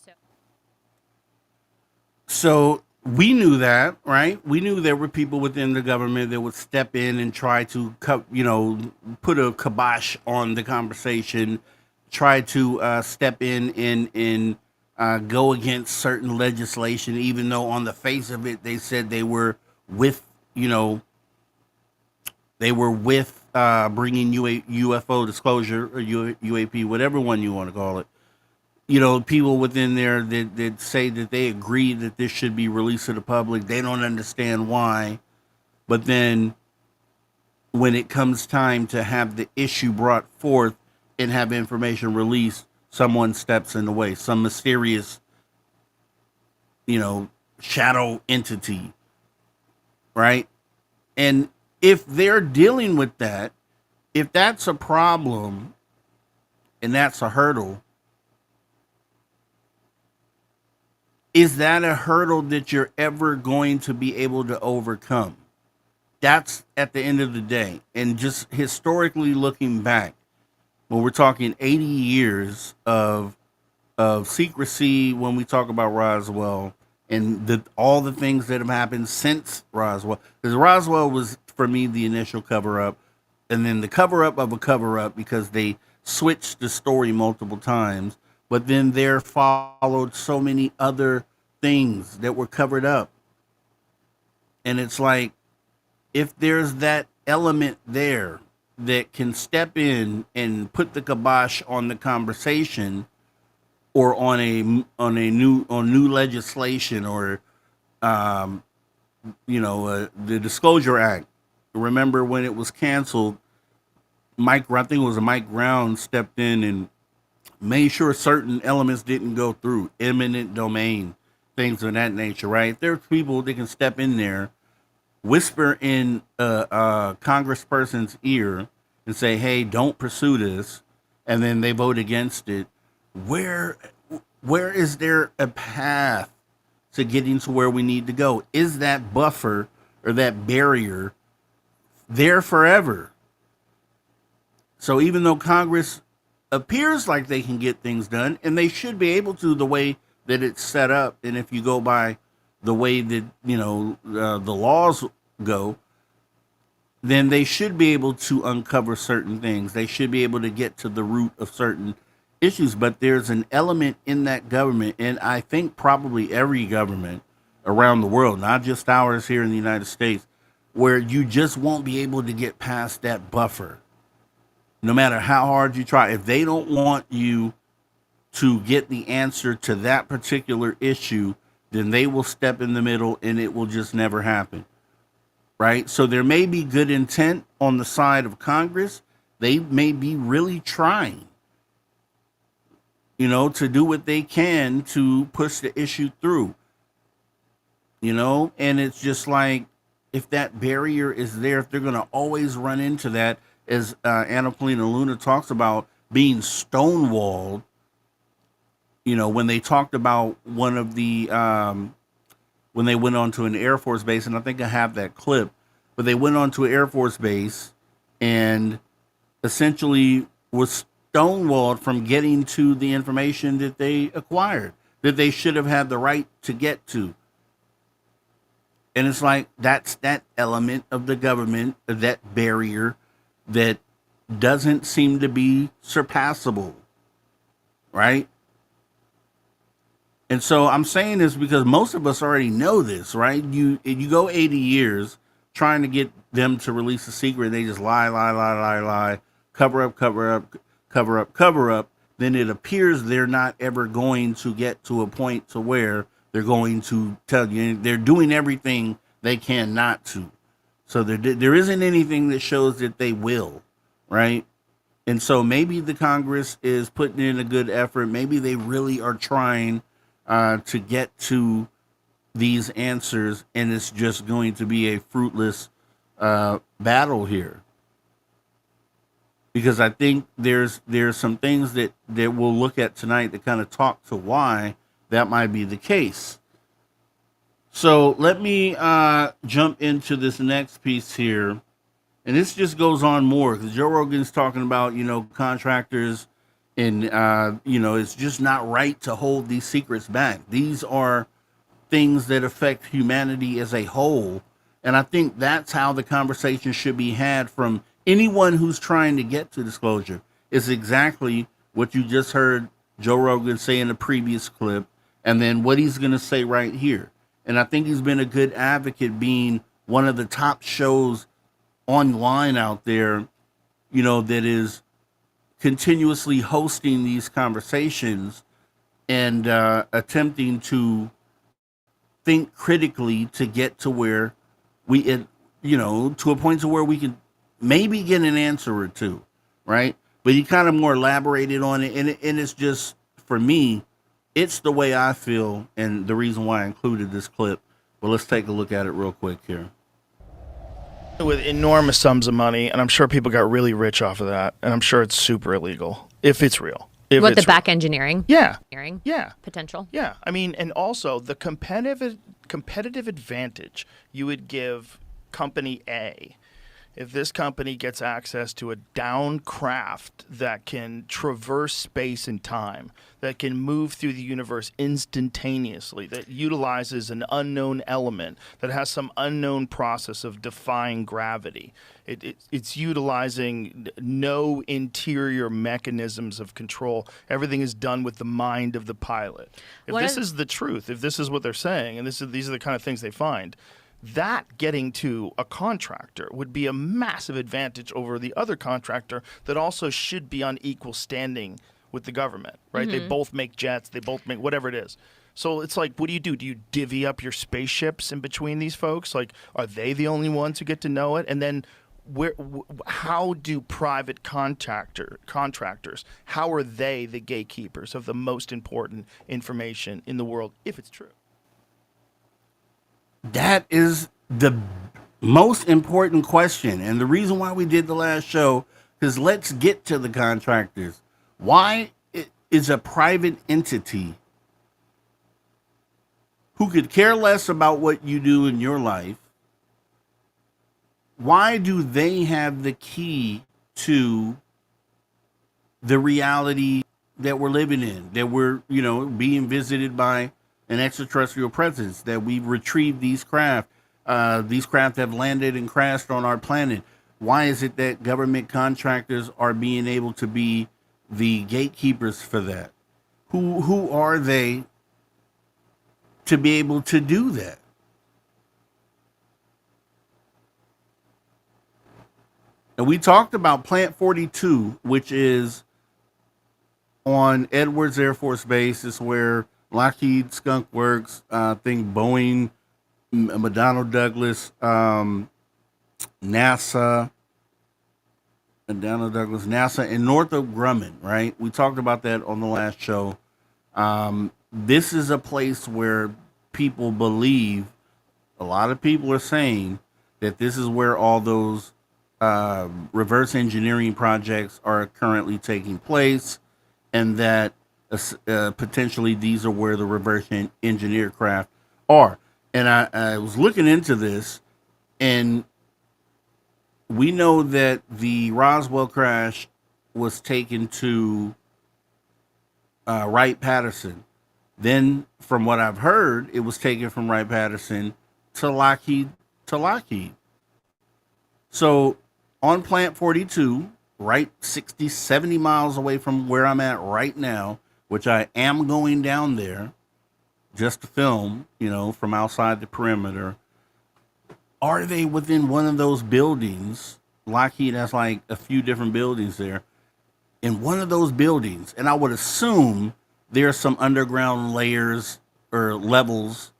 So we knew that, right? We knew there were people within the government that would step in and try to, put a kibosh on the conversation, try to step in and go against certain legislation, even though on the face of it they said they were with, bringing UFO disclosure or UAP, whatever one you want to call it. People within there that say that they agree that this should be released to the public. They don't understand why. But then when it comes time to have the issue brought forth and have information released, someone steps in the way. Some mysterious, shadow entity. Right? And if they're dealing with that, if that's a problem and that's a hurdle, is that a hurdle that you're ever going to be able to overcome? That's at the end of the day. And just historically looking back, when we're talking 80 years of secrecy when we talk about Roswell and all the things that have happened since Roswell. Because Roswell was, for me, the initial cover-up. And then the cover-up of a cover-up because they switched the story multiple times. But then there followed so many other things that were covered up. And it's like, if there's that element there that can step in and put the kibosh on the conversation or on new legislation or, the Disclosure Act. Remember when it was canceled, I think it was Mike Brown stepped in and made sure certain elements didn't go through, eminent domain, things of that nature, right? There's people that can step in there, whisper in a congressperson's ear and say, hey, don't pursue this, and then they vote against it. Where is there a path to getting to where we need to go? Is that buffer or that barrier there forever? So even though Congress appears like they can get things done, and they should be able to the way that it's set up, and if you go by the way that, the laws go, then they should be able to uncover certain things. They should be able to get to the root of certain issues. But there's an element in that government, and I think probably every government around the world, not just ours here in the United States, where you just won't be able to get past that buffer. No matter how hard you try, if they don't want you to get the answer to that particular issue, then they will step in the middle and it will just never happen. Right? So there may be good intent on the side of Congress. They may be really trying, to do what they can to push the issue through. And it's just like, if that barrier is there, if they're going to always run into that, as Anna Polina Luna talks about being stonewalled, when they talked about one of the, when they went onto an Air Force base, and I think I have that clip, but they went onto an Air Force base and essentially was stonewalled from getting to the information that they acquired. that they should have had the right to get to. And it's like that's that element of the government, that barrier that doesn't seem to be surpassable, right? And so I'm saying this because most of us already know this, right? You go 80 years trying to get them to release a secret, they just lie, cover up. Then it appears they're not ever going to get to a point to where they're going to tell you. They're doing everything they can not to. So there isn't anything that shows that they will, right? And so maybe the Congress is putting in a good effort. Maybe they really are trying to get to these answers, and it's just going to be a fruitless battle here. Because I think there's some things that we'll look at tonight that kind of talk to why that might be the case. So let me jump into this next piece here. And this just goes on more because Joe Rogan's talking about, contractors and, it's just not right to hold these secrets back. These are things that affect humanity as a whole. And I think that's how the conversation should be had from anyone who's trying to get to disclosure. Is exactly what you just heard Joe Rogan say in the previous clip, and then what he's going to say right here. And I think he's been a good advocate, being one of the top shows online out there, that is continuously hosting these conversations and attempting to think critically to get to where to a point to where we can maybe get an answer or two, right? But he kind of more elaborated on it, and it's just, for me, it's the way I feel, and the reason why I included this clip. But let's take a look at it real quick here. With enormous sums of money, and I'm sure people got really rich off of that, and I'm sure it's super illegal if it's real. What, the back engineering? Yeah. Yeah. Potential. Yeah. I mean, and also the competitive advantage you would give company A if this company gets access to a downed craft that can traverse space and time, that can move through the universe instantaneously, that utilizes an unknown element, that has some unknown process of defying gravity. It's utilizing no interior mechanisms of control. Everything is done with the mind of the pilot. If this is the truth, if this is what they're saying, and these are the kind of things they find, that getting to a contractor would be a massive advantage over the other contractor that also should be on equal standing with the government, right? Mm-hmm. They both make jets, they both make whatever it is. So it's like, what do? Do you divvy up your spaceships in between these folks? Like, are they the only ones who get to know it? And then how do private contractors, how are they the gatekeepers of the most important information in the world, if it's true? That is the most important question. And the reason why we did the last show is let's get to the contractors. Why is a private entity who could care less about what you do in your life, why do they have the key to the reality that we're living in, that we're, being visited by an extraterrestrial presence, that we've retrieved these craft? These craft have landed and crashed on our planet. Why is it that government contractors are being able to be the gatekeepers for that? Who are they to be able to do that? And we talked about Plant 42, which is on Edwards Air Force Base. It's where Lockheed Skunk Works, I think Boeing, McDonnell Douglas, NASA, and Northrop Grumman, right? We talked about that on the last show. This is a place where people believe, a lot of people are saying that this is where all those reverse engineering projects are currently taking place, and that potentially these are where the reverse engineer craft are. And I was looking into this, and we know that the Roswell crash was taken to Wright-Patterson, Then, from what I've heard, it was taken from Wright-Patterson to Lockheed to Lockheed. So on Plant 42, right 60, 70 miles away from where I'm at right now, which I am going down there just to film, from outside the perimeter. Are they within one of those buildings? Lockheed has like a few different buildings there. In one of those buildings, and I would assume there's some underground layers or levels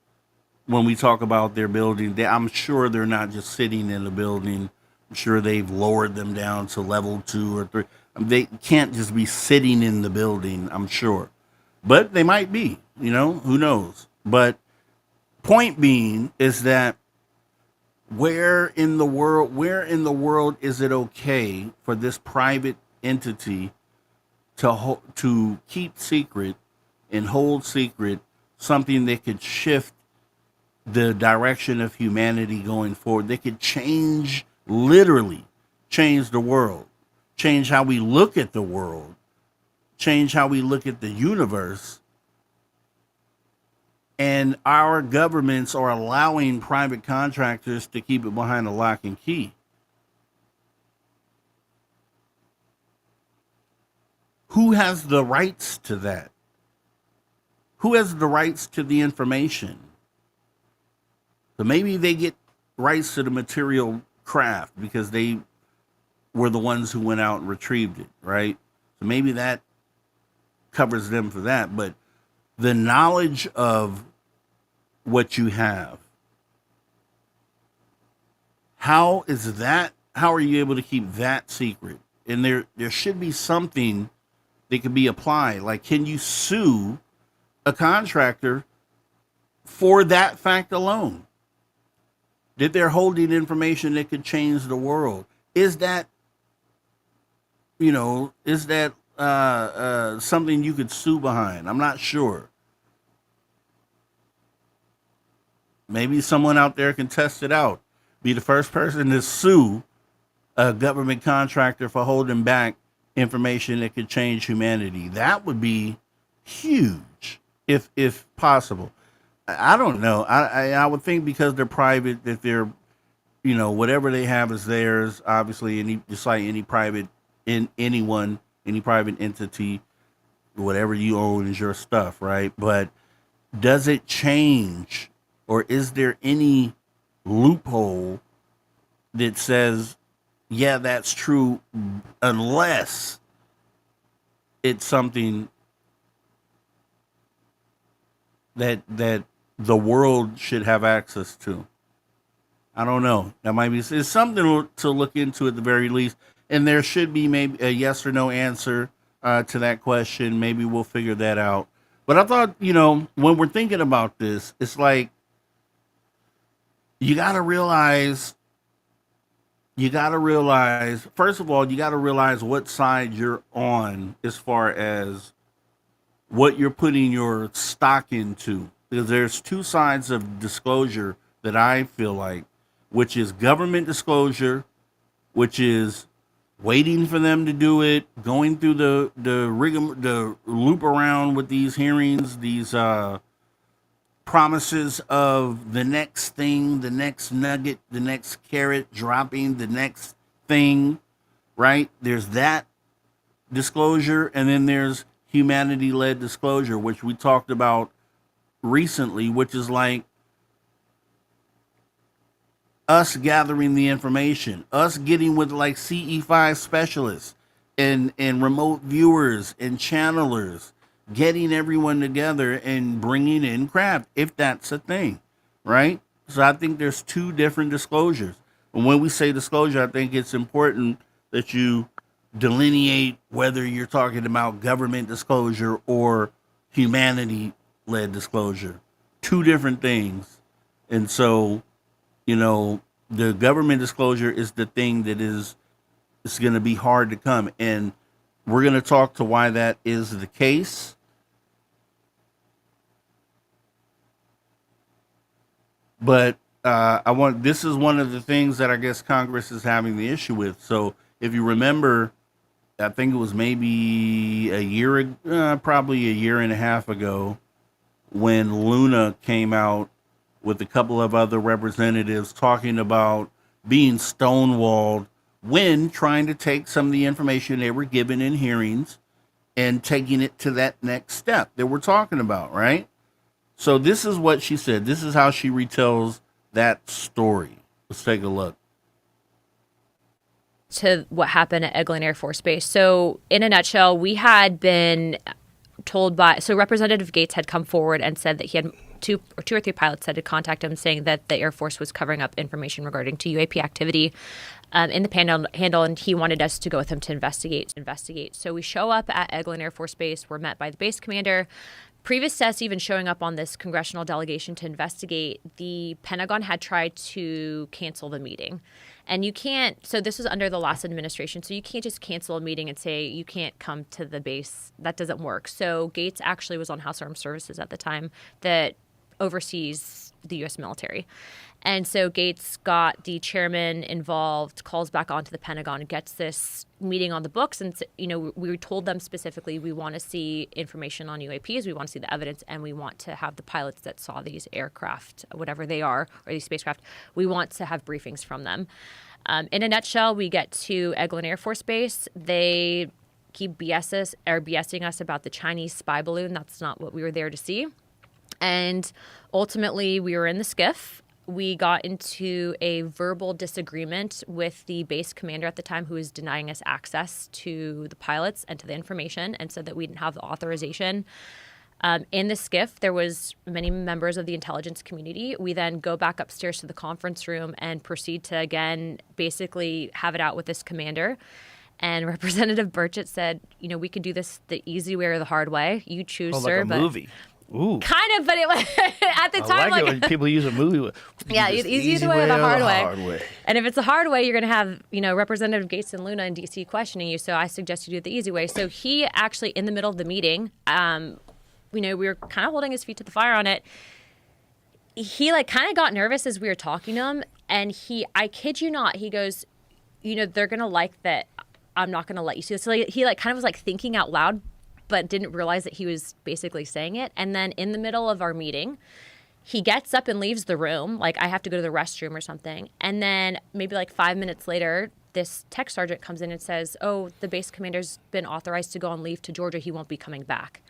when we talk about their building. I'm sure they're not just sitting in the building. I'm sure they've lowered them down to level 2 or 3. They can't just be sitting in the building, I'm sure. But they might be, who knows? But point being is that where in the world is it okay for this private entity to keep secret and hold secret something that could shift the direction of humanity going forward? They could literally change the world, change how we look at the world, change how we look at the universe. And our governments are allowing private contractors to keep it behind a lock and key. Who has the rights to that? Who has the rights to the information? So maybe they get rights to the material craft because they were the ones who went out and retrieved it, right? So maybe that covers them for that. But the knowledge of what you have, how are you able to keep that secret? And there should be something that could be applied. Like, can you sue a contractor for that fact alone? That they're holding information that could change the world? Is that something you could sue behind? I'm not sure. Maybe someone out there can test it out. Be the first person to sue a government contractor for holding back information that could change humanity. That would be huge, if possible. I don't know. I would think because they're private that they're, whatever they have is theirs. Obviously, just like any private any private entity, whatever you own is your stuff, right? But does it change, or is there any loophole that says, yeah, that's true, unless it's something that the world should have access to? I don't know. That might be, it's something to look into at the very least. And there should be maybe a yes or no answer to that question. Maybe we'll figure that out. But I thought, when we're thinking about this, it's like, you got to realize, first of all, you got to realize what side you're on as far as what you're putting your stock into. Because there's two sides of disclosure that I feel like, which is government disclosure, which is waiting for them to do it, going through the loop around with these hearings, these promises of the next thing, the next nugget, the next carrot dropping, the next thing, right? There's that disclosure, and then there's humanity-led disclosure, which we talked about recently, which is like us gathering the information, us getting with like CE5 specialists and remote viewers and channelers, getting everyone together and bringing in craft, if that's a thing, right? So I think there's two different disclosures. And when we say disclosure, I think it's important that you delineate whether you're talking about government disclosure or humanity-led disclosure. Two different things. And so, the government disclosure is the thing that it's going to be hard to come. And we're going to talk to why that is the case. But this is one of the things that I guess Congress is having the issue with. So if you remember, I think it was maybe probably a year and a half ago, when Luna came out with a couple of other representatives talking about being stonewalled when trying to take some of the information they were given in hearings and taking it to that next step that we're talking about, right? So this is what she said. This is how she retells that story. Let's take a look. To what happened at Eglin Air Force Base. So in a nutshell, we had been told by, so Representative Gates had come forward and said that he had two or three pilots had to contact him saying that the Air Force was covering up information regarding to UAP activity in the Panhandle, and he wanted us to go with him to investigate. So we show up at Eglin Air Force Base. We're met by the base commander. Previous to us even showing up on this congressional delegation to investigate, the Pentagon had tried to cancel the meeting. And you can't, so this was under the last administration, so you can't just cancel a meeting and say you can't come to the base. That doesn't work. So Gates actually was on House Armed Services at the time that oversees the U.S. military. And so Gates got the chairman involved, calls back onto the Pentagon, gets this meeting on the books. And, we told them specifically, we want to see information on UAPs, we want to see the evidence, and we want to have the pilots that saw these aircraft, whatever they are, or these spacecraft, we want to have briefings from them. In a nutshell, we get to Eglin Air Force Base. They keep BSing us about the Chinese spy balloon. That's not what we were there to see. And ultimately, we were in the skiff. We got into a verbal disagreement with the base commander at the time, who was denying us access to the pilots and to the information, and said that we didn't have the authorization. In the skiff, there was many members of the intelligence community. We then go back upstairs to the conference room and proceed to, again, basically have it out with this commander. And Representative Burchett said, we could do this the easy way or the hard way. You choose, sir. Like a movie. Ooh. Kind of, but it was at the time like it when people use a movie. Yeah, easy way or the hard way. And if it's the hard way, you're going to have, Representative Gates and Luna in D.C. questioning you. So I suggest you do it the easy way. So he actually, in the middle of the meeting, we were kind of holding his feet to the fire on it. He kind of got nervous as we were talking to him. And I kid you not, he goes, they're going to like that I'm not going to let you see this. So he kind of was thinking out loud, but didn't realize that he was basically saying it. And then in the middle of our meeting, he gets up and leaves the room. I have to go to the restroom or something. And then maybe 5 minutes later, this tech sergeant comes in and says, oh, the base commander's been authorized to go on leave to Georgia. He won't be coming back.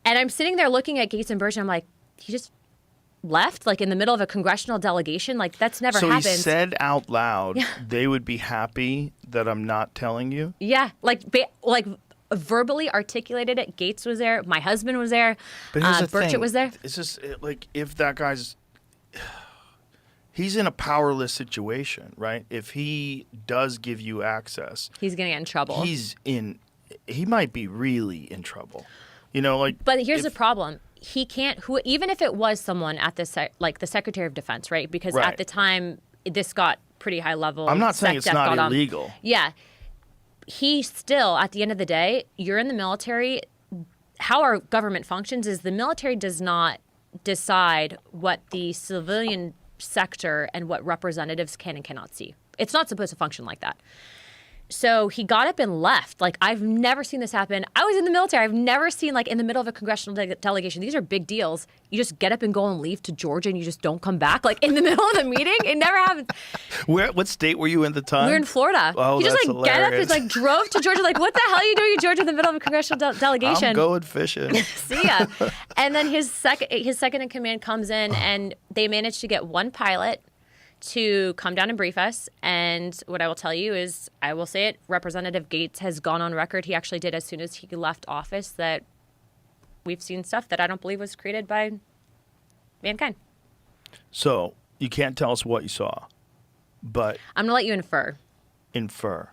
And I'm sitting there looking at Gates and Burchett. I'm like, he just left, in the middle of a congressional delegation? That's never happened. So he said out loud, they would be happy that I'm not telling you? Yeah, verbally articulated it. Gates was there. My husband was there. But here's the Burchett thing. was there. It's just if that guy's, he's in a powerless situation, right? If he does give you access, he's gonna get in trouble. He might be really in trouble. But here's the problem. He can't. Even if it was someone at the the Secretary of Defense, right? Because at the time this got pretty high level. I'm not saying it's not illegal. Yeah. He still, at the end of the day, you're in the military. How our government functions is the military does not decide what the civilian sector and what representatives can and cannot see. It's not supposed to function like that. So he got up and left. I've never seen this happen. I was in the military. I've never seen, in the middle of a congressional delegation, these are big deals. You just get up and go and leave to Georgia and you just don't come back, in the middle of the meeting. It never happens. What state were you in at the time? We were in Florida. Oh, he just, that's get up hilarious. and, drove to Georgia. What the hell are you doing in Georgia in the middle of a congressional delegation? I'm going fishing. See ya. And then his second in command comes in, and they managed to get one pilot to come down and brief us. And what I will tell you is, I will say it, Representative Gates has gone on record. He actually did as soon as he left office that we've seen stuff that I don't believe was created by mankind. So you can't tell us what you saw, but I'm going to let you infer.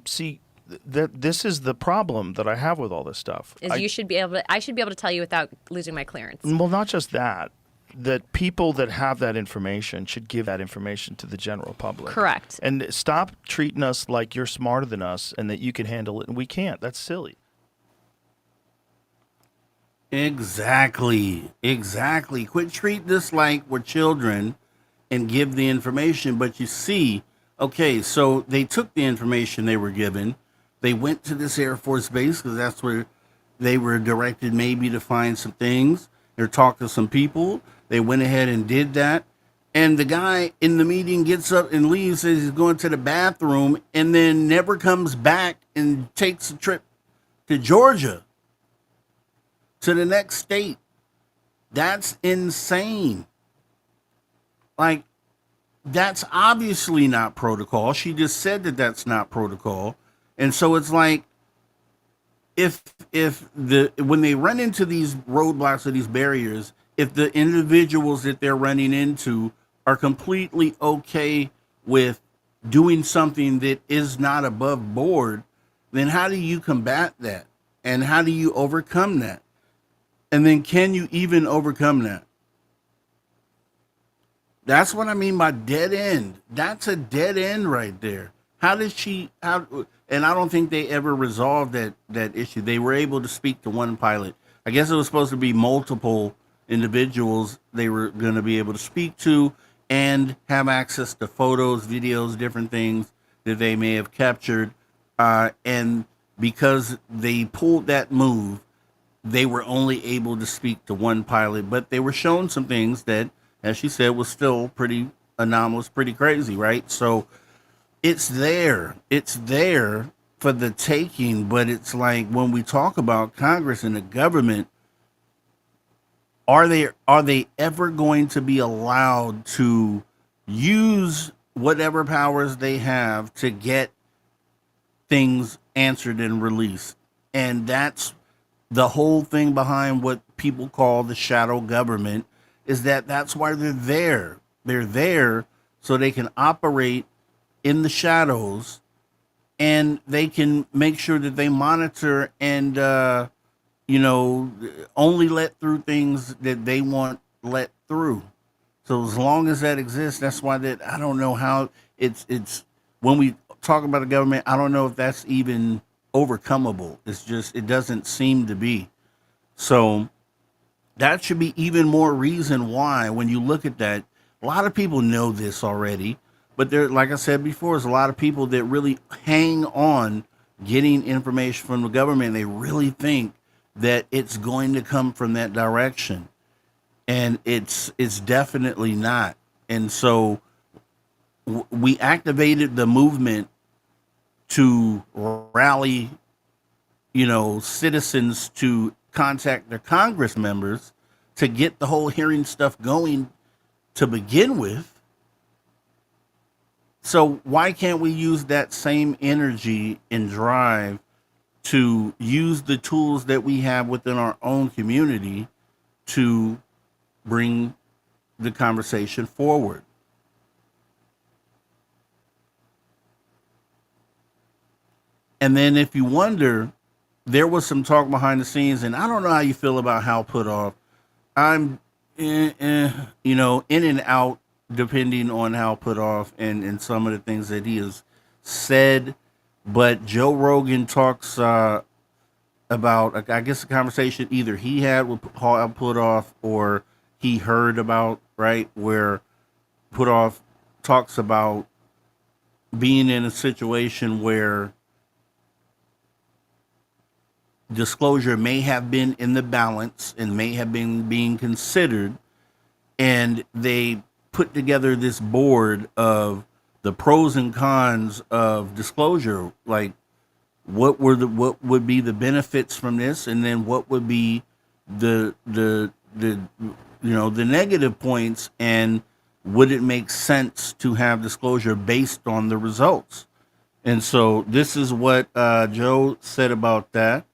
See, this is the problem that I have with all this stuff. I should be able to tell you without losing my clearance. Well, not just that. That people that have that information should give that information to the general public. Correct. And stop treating us like you're smarter than us and that you can handle it and we can't. That's silly. Exactly. Quit treat this like we're children and give the information. But you see, okay, so they took the information they were given. They went to this Air Force base because that's where they were directed maybe to find some things. They talked to some people. They went ahead and did that. And the guy in the meeting gets up and leaves, says he's going to the bathroom, and then never comes back and takes a trip to Georgia, to the next state. That's insane. Like, that's obviously not protocol. She just said that that's not protocol. And so it's like, if when they run into these roadblocks or these barriers, if the individuals that they're running into are completely okay with doing something that is not above board, then how do you combat that? And how do you overcome that? And then can you even overcome that? That's what I mean by dead end. That's a dead end right there. How did she, and I don't think they ever resolved that issue. They were able to speak to one pilot. I guess it was supposed to be multiple individuals they were going to be able to speak to and have access to photos, videos, different things that they may have captured. And because they pulled that move, they were only able to speak to one pilot, but they were shown some things that, as she said, was still pretty anomalous, pretty crazy, right? So it's there for the taking, but it's like when we talk about Congress and the government, are they ever going to be allowed to use whatever powers they have to get things answered and released? And that's the whole thing behind what people call the shadow government, is that's why they're there. They're there so they can operate in the shadows, and they can make sure that they monitor and only let through things that they want let through. So as long as that exists, that's why that I don't know how it's when we talk about the government, I don't know if that's even overcomable. It's just, it doesn't seem to be. So that should be even more reason why, when you look at that, a lot of people know this already, but there, like I said before, there's a lot of people that really hang on getting information from the government. They really think that it's going to come from that direction, and it's definitely not. And so we activated the movement to rally, citizens to contact their Congress members to get the whole hearing stuff going to begin with. So why can't we use that same energy and drive to use the tools that we have within our own community to bring the conversation forward? And then if you wonder, there was some talk behind the scenes, and I don't know how you feel about Hal Puthoff. I'm, in and out, depending on Hal Puthoff and some of the things that he has said. But Joe Rogan talks about, I guess, a conversation either he had with Hal Puthoff or he heard about, right, where Puthoff talks about being in a situation where disclosure may have been in the balance and may have been being considered, and they put together this board of the pros and cons of disclosure, like what would be the benefits from this, and then what would be the negative points, and would it make sense to have disclosure based on the results? And so this is what Joe said about that.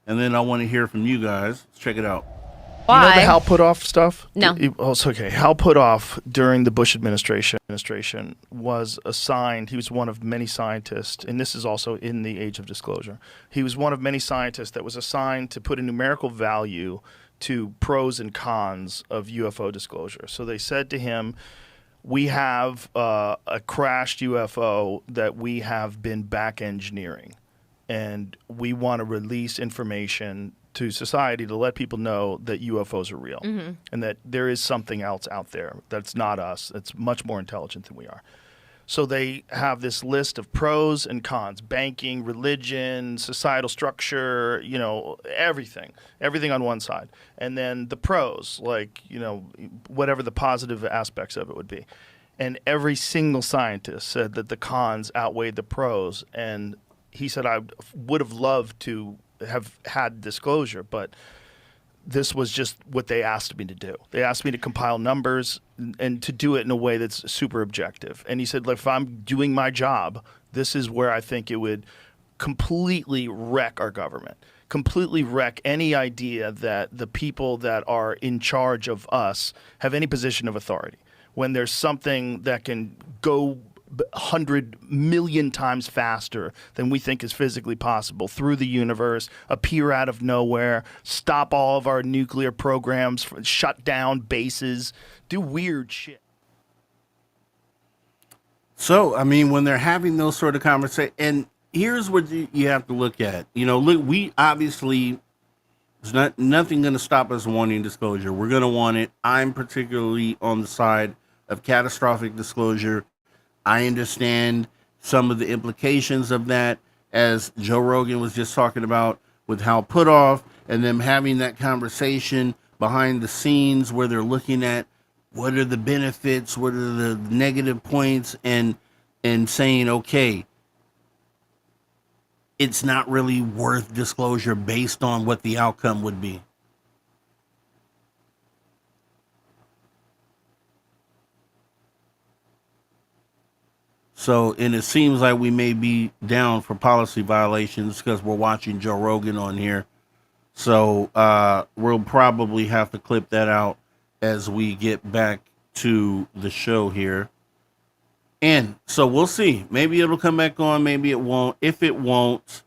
And then I want to hear from you guys. Let's check it out. You know the Why? Hal Puthoff stuff? No. It's okay. Hal Puthoff, during the Bush administration, was assigned, he was one of many scientists, and this is also in the age of disclosure. He was one of many scientists that was assigned to put a numerical value to pros and cons of UFO disclosure. So they said to him, we have a crashed UFO that we have been back engineering, and we want to release information to society to let people know that UFOs are real, and that there is something else out there that's not us, that's much more intelligent than we are. So they have this list of pros and cons: banking, religion, societal structure, everything on one side. And then the pros, like, whatever the positive aspects of it would be. And every single scientist said that the cons outweighed the pros. And he said, I would have loved to have had disclosure, but this was just what they asked me to do. They asked me to compile numbers and to do it in a way that's super objective. And he said, if I'm doing my job, this is where I think it would completely wreck our government, completely wreck any idea that the people that are in charge of us have any position of authority. When there's something that can go 100 million times faster than we think is physically possible through the universe, appear out of nowhere, stop all of our nuclear programs, shut down bases, do weird shit. So, I mean, when they're having those sort of conversations, and here's what you have to look at. Look, we obviously, there's nothing going to stop us wanting disclosure. We're going to want it. I'm particularly on the side of catastrophic disclosure. I understand some of the implications of that, as Joe Rogan was just talking about with Hal Puthoff, and them having that conversation behind the scenes where they're looking at what are the benefits, what are the negative points, and saying, okay, it's not really worth disclosure based on what the outcome would be. So, and it seems like we may be down for policy violations because we're watching Joe Rogan on here. So we'll probably have to clip that out as we get back to the show here. And so we'll see. Maybe it'll come back on. Maybe it won't. If it won't,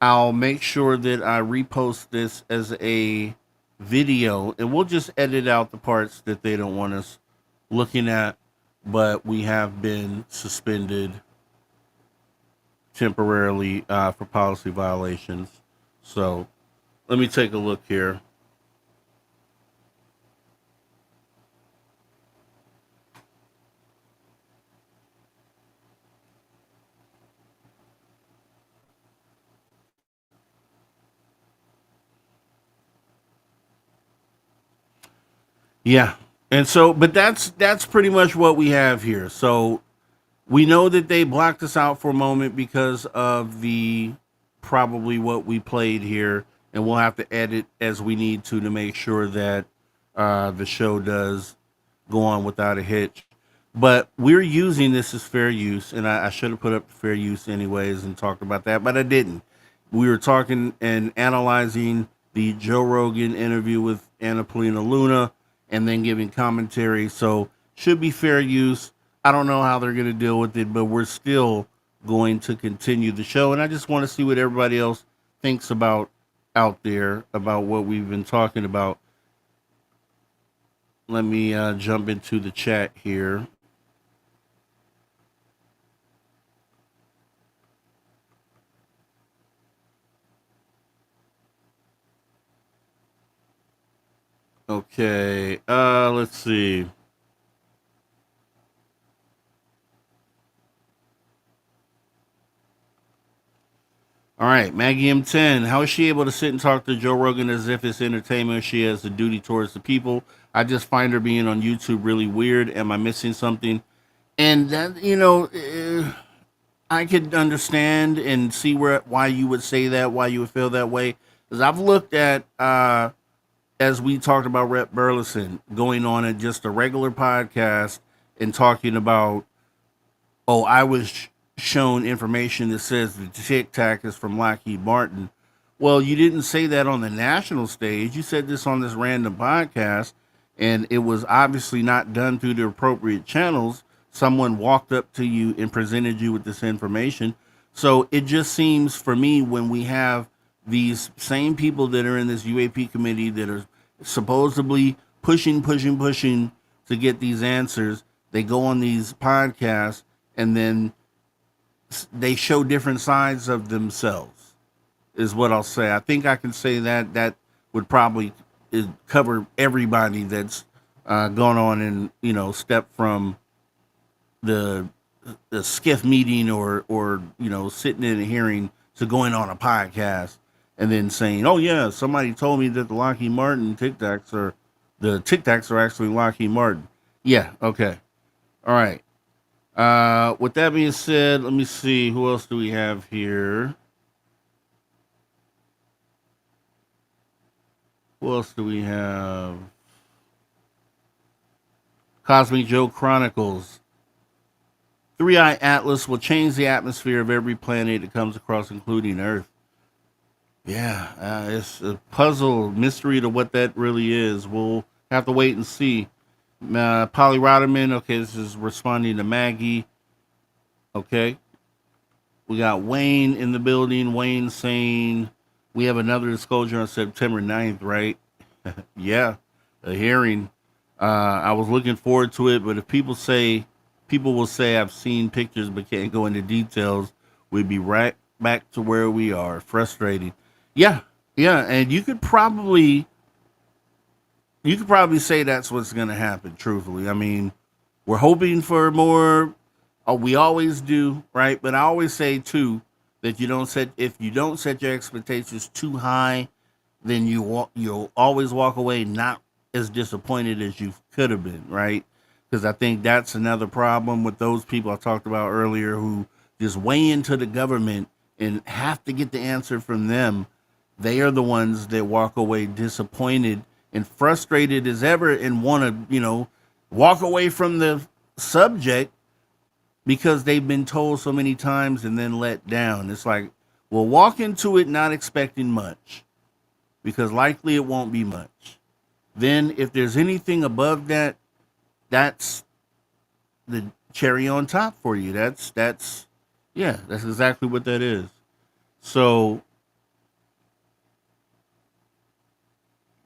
I'll make sure that I repost this as a video. And we'll just edit out the parts that they don't want us looking at. But we have been suspended temporarily for policy violations. So let me take a look here. Yeah. And so, but that's pretty much what we have here. So we know that they blocked us out for a moment because of the probably what we played here, and we'll have to edit as we need to make sure that the show does go on without a hitch. But we're using this as fair use, and I should have put up fair use anyways and talked about that, but I didn't. We were talking and analyzing the Joe Rogan interview with Anna Polina Luna, and then giving commentary. So should be fair use. I don't know how they're going to deal with it, but we're still going to continue the show. And I just want to see what everybody else thinks about out there, about what we've been talking about. Let me jump into the chat here. Okay, let's see. All right, Maggie M10. How is she able to sit and talk to Joe Rogan as if it's entertainment? She has a duty towards the people. I just find her being on YouTube really weird. Am I missing something? And that, I could understand and see why you would say that, why you would feel that way. Because I've looked at as we talked about Rhett Burleson going on at just a regular podcast and talking about, I was shown information that says the Tic Tac is from Lockheed Martin. Well, you didn't say that on the national stage. You said this on this random podcast, and it was obviously not done through the appropriate channels. Someone walked up to you and presented you with this information. So it just seems for me, when we have these same people that are in this UAP committee that are supposedly pushing to get these answers, they go on these podcasts and then they show different sides of themselves, is what I'll say. I think I can say that would probably cover everybody that's gone on and, stepped from the a skiff meeting or sitting in a hearing to going on a podcast and then saying, "Oh yeah, somebody told me that the Lockheed Martin Tic Tacs are actually Lockheed Martin." Yeah, okay, all right. With that being said, let me see who else do we have here. Who else do we have? Cosmic Joe Chronicles. Three-Eye Atlas will change the atmosphere of every planet it comes across, including Earth. Yeah, it's a puzzle mystery to what that really is. We'll have to wait and see. Polly Rotterman, okay, this is responding to Maggie. Okay. We got Wayne in the building. Wayne saying we have another disclosure on September 9th, right? Yeah, a hearing. I was looking forward to it, but if people will say I've seen pictures but can't go into details, we'd be right back to where we are. Frustrating. Yeah, yeah, and you could probably say that's what's going to happen. Truthfully, I mean, we're hoping for more. We always do, right? But I always say too that if you don't set your expectations too high, then you'll always walk away not as disappointed as you could have been, right? Because I think that's another problem with those people I talked about earlier who just weigh into the government and have to get the answer from them. They are the ones that walk away disappointed and frustrated as ever and want to, walk away from the subject because they've been told so many times and then let down. It's like, well, walk into it not expecting much because likely it won't be much. Then if there's anything above that, that's the cherry on top for you. That's exactly what that is. So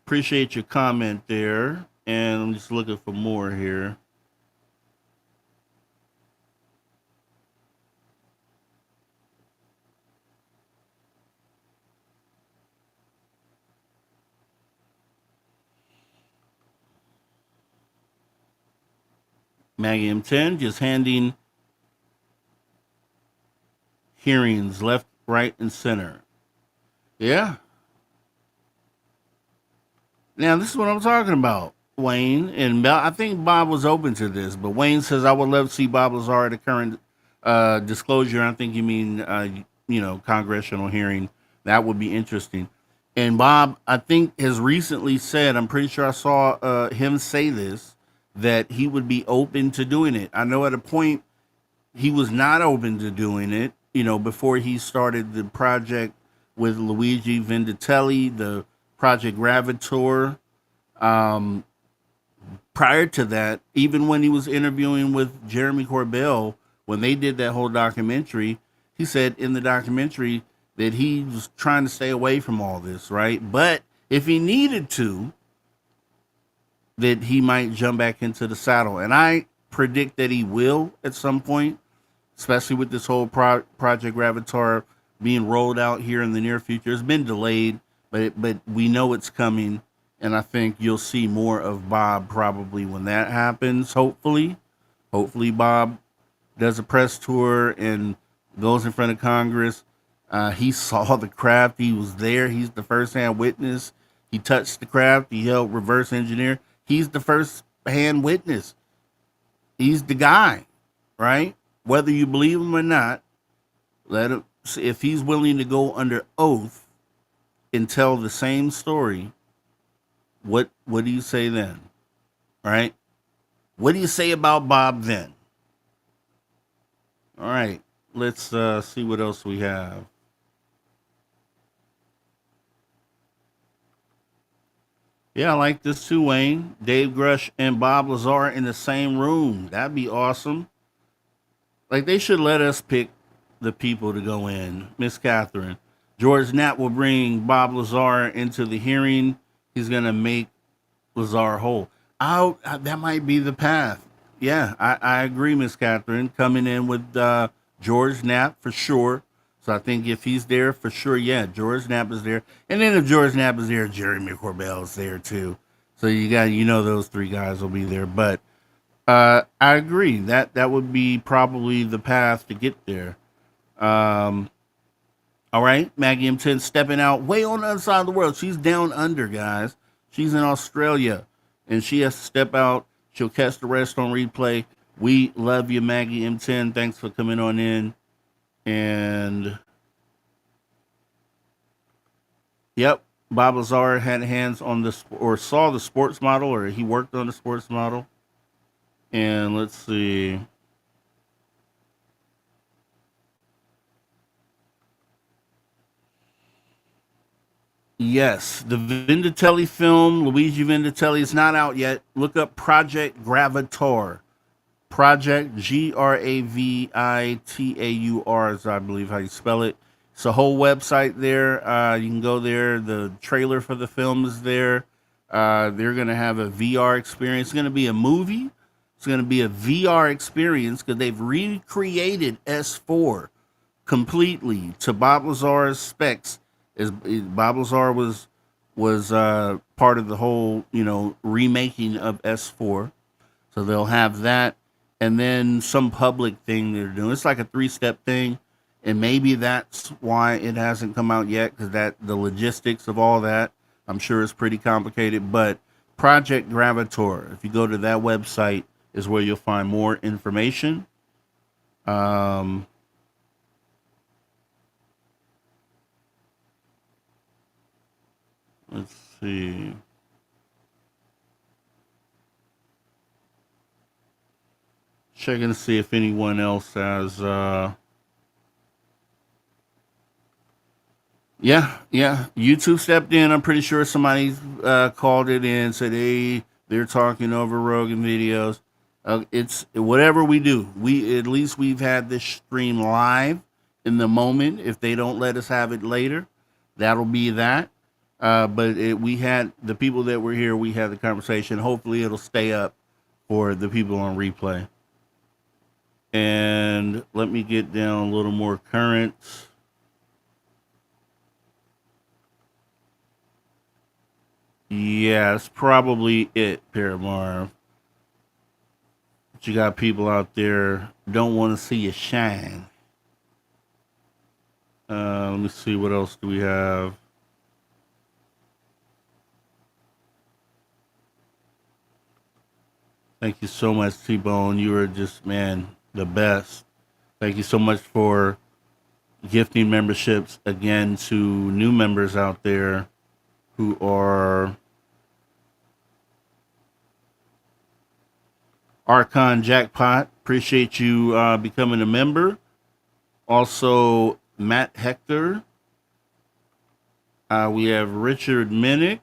appreciate your comment there. And I'm just looking for more here. Maggie M10 just handing hearings left, right, and center. Yeah. Now, this is what I'm talking about, Wayne. And I think Bob was open to this, but Wayne says, I would love to see Bob Lazar at a current disclosure. I think you mean, congressional hearing. That would be interesting. And Bob, I think, has recently said, I'm pretty sure I saw him say this, that he would be open to doing it. I know at a point he was not open to doing it, before he started the project with Luigi Venditelli, the Project Gravator. Prior to that, even when he was interviewing with Jeremy Corbell, when they did that whole documentary, he said in the documentary that he was trying to stay away from all this, right? But if he needed to, that he might jump back into the saddle. And I predict that he will at some point, especially with this whole Project Gravatar being rolled out here in the near future. It's been delayed, but we know it's coming. And I think you'll see more of Bob probably when that happens, hopefully. Hopefully Bob does a press tour and goes in front of Congress. He saw the craft. He was there. He's the first-hand witness. He touched the craft. He helped reverse engineer. He's the first-hand witness. He's the guy, right? Whether you believe him or not, let him. If he's willing to go under oath and tell the same story, what do you say then? Right? What do you say about Bob then? All right. Let's see what else we have. Yeah, I like this too, Wayne. Dave Grush and Bob Lazar in the same room. That'd be awesome. Like, they should let us pick the people to go in. Miss Catherine. George Knapp will bring Bob Lazar into the hearing. He's going to make Lazar whole. That might be the path. Yeah, I agree, Miss Catherine. Coming in with George Knapp for sure. So I think if he's there for sure, yeah, George Knapp is there. And then if George Knapp is there, Jeremy Corbell is there too. So you got, those three guys will be there. But I agree that would be probably the path to get there. Um, all right, Maggie M10 stepping out way on the other side of the world. She's down under, guys. She's in Australia, and she has to step out. She'll catch the rest on replay. We love you, Maggie M10. Thanks for coming on in. And yep, Bob Lazar had hands on the or saw the sports model, or he worked on the sports model. And let's see. Yes, the Venditelli film, Luigi Venditelli, is not out yet. Look up Project Gravatar. Project Gravitaur is, I believe, how you spell it. It's a whole website there. You can go there. The trailer for the film is there. They're going to have a VR experience. It's going to be a movie. It's going to be a VR experience because they've recreated S4 completely to Bob Lazar's specs. As Bob Lazar was part of the whole, remaking of S4. So they'll have that, and then some public thing they're doing. It's like a 3-step thing, and maybe that's why it hasn't come out yet, because the logistics of all that, I'm sure is pretty complicated. But Project Gravator, if you go to that website, is where you'll find more information. Let's see. Checking to see if anyone else has. Yeah. YouTube stepped in. I'm pretty sure somebody called it in, said, "Hey, they're talking over Rogan videos." It's whatever we do. We've had this stream live in the moment. If they don't let us have it later, that'll be that. But we had the people that were here. We had the conversation. Hopefully, it'll stay up for the people on replay. And let me get down a little more current. Yeah, that's probably it, Paramarv. But you got people out there don't want to see you shine. Let me see, what else do we have? Thank you so much, T-Bone. You are just, man, the best. Thank you so much for gifting memberships again to new members out there who are Archon Jackpot. Appreciate you becoming a member. Also, Matt Hector. We have Richard Minnick.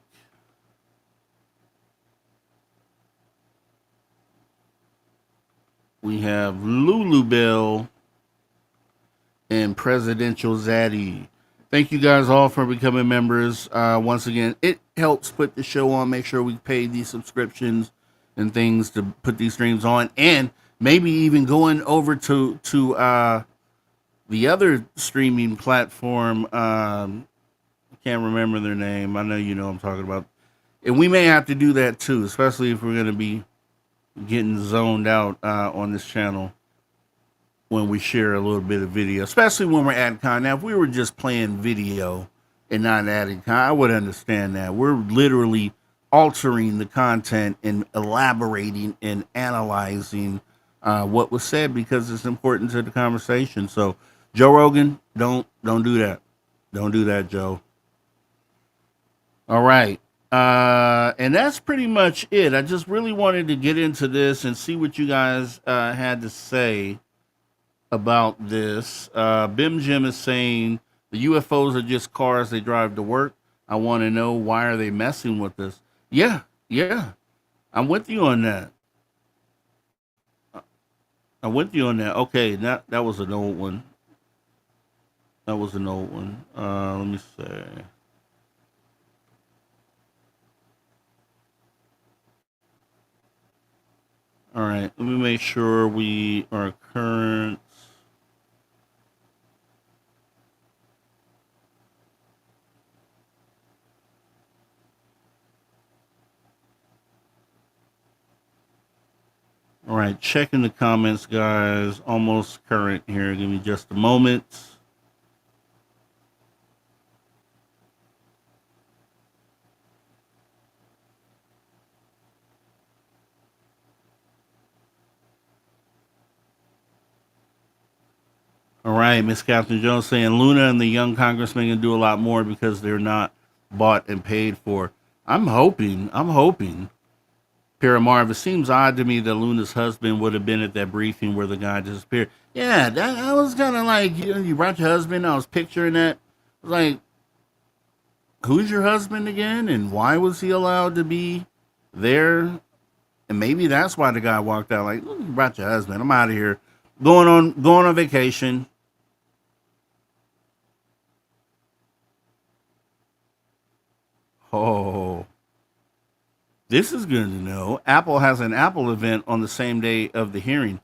We have Lulu Bell and Presidential Zaddy. Thank you guys all for becoming members. Once again, it helps put the show on, make sure we pay these subscriptions and things to put these streams on, and maybe even going over to the other streaming platform. I can't remember their name. I know you know what I'm talking about. And we may have to do that too, especially if we're going to be getting zoned out on this channel when we share a little bit of video, especially when we're adding content. Now, if we were just playing video and not adding content, I would understand that. We're literally altering the content and elaborating and analyzing what was said because it's important to the conversation. So, Joe Rogan, don't do that. Don't do that, Joe. All right. And that's pretty much it. I just really wanted to get into this and see what you guys had to say about this. Bim Jim is saying the UFOs are just cars they drive to work. I want to know, why are they messing with us? Yeah. I'm with you on that. Okay, that was an old one. Let me see. All right, let me make sure we are current. All right, checking the comments, guys. Almost current here. Give me just a moment. All right, Miss Catherine Jones saying Luna and the young congressman can do a lot more because they're not bought and paid for. I'm hoping. I'm hoping. Paramarv, it seems odd to me that Luna's husband would have been at that briefing where the guy disappeared. Yeah, that I was kind of like, you brought your husband. I was picturing that. I was like, who's your husband again, and why was he allowed to be there? And maybe that's why the guy walked out like, you brought your husband. I'm out of here. Going on vacation. Oh, this is good to know. Apple has an Apple event on the same day of the hearing.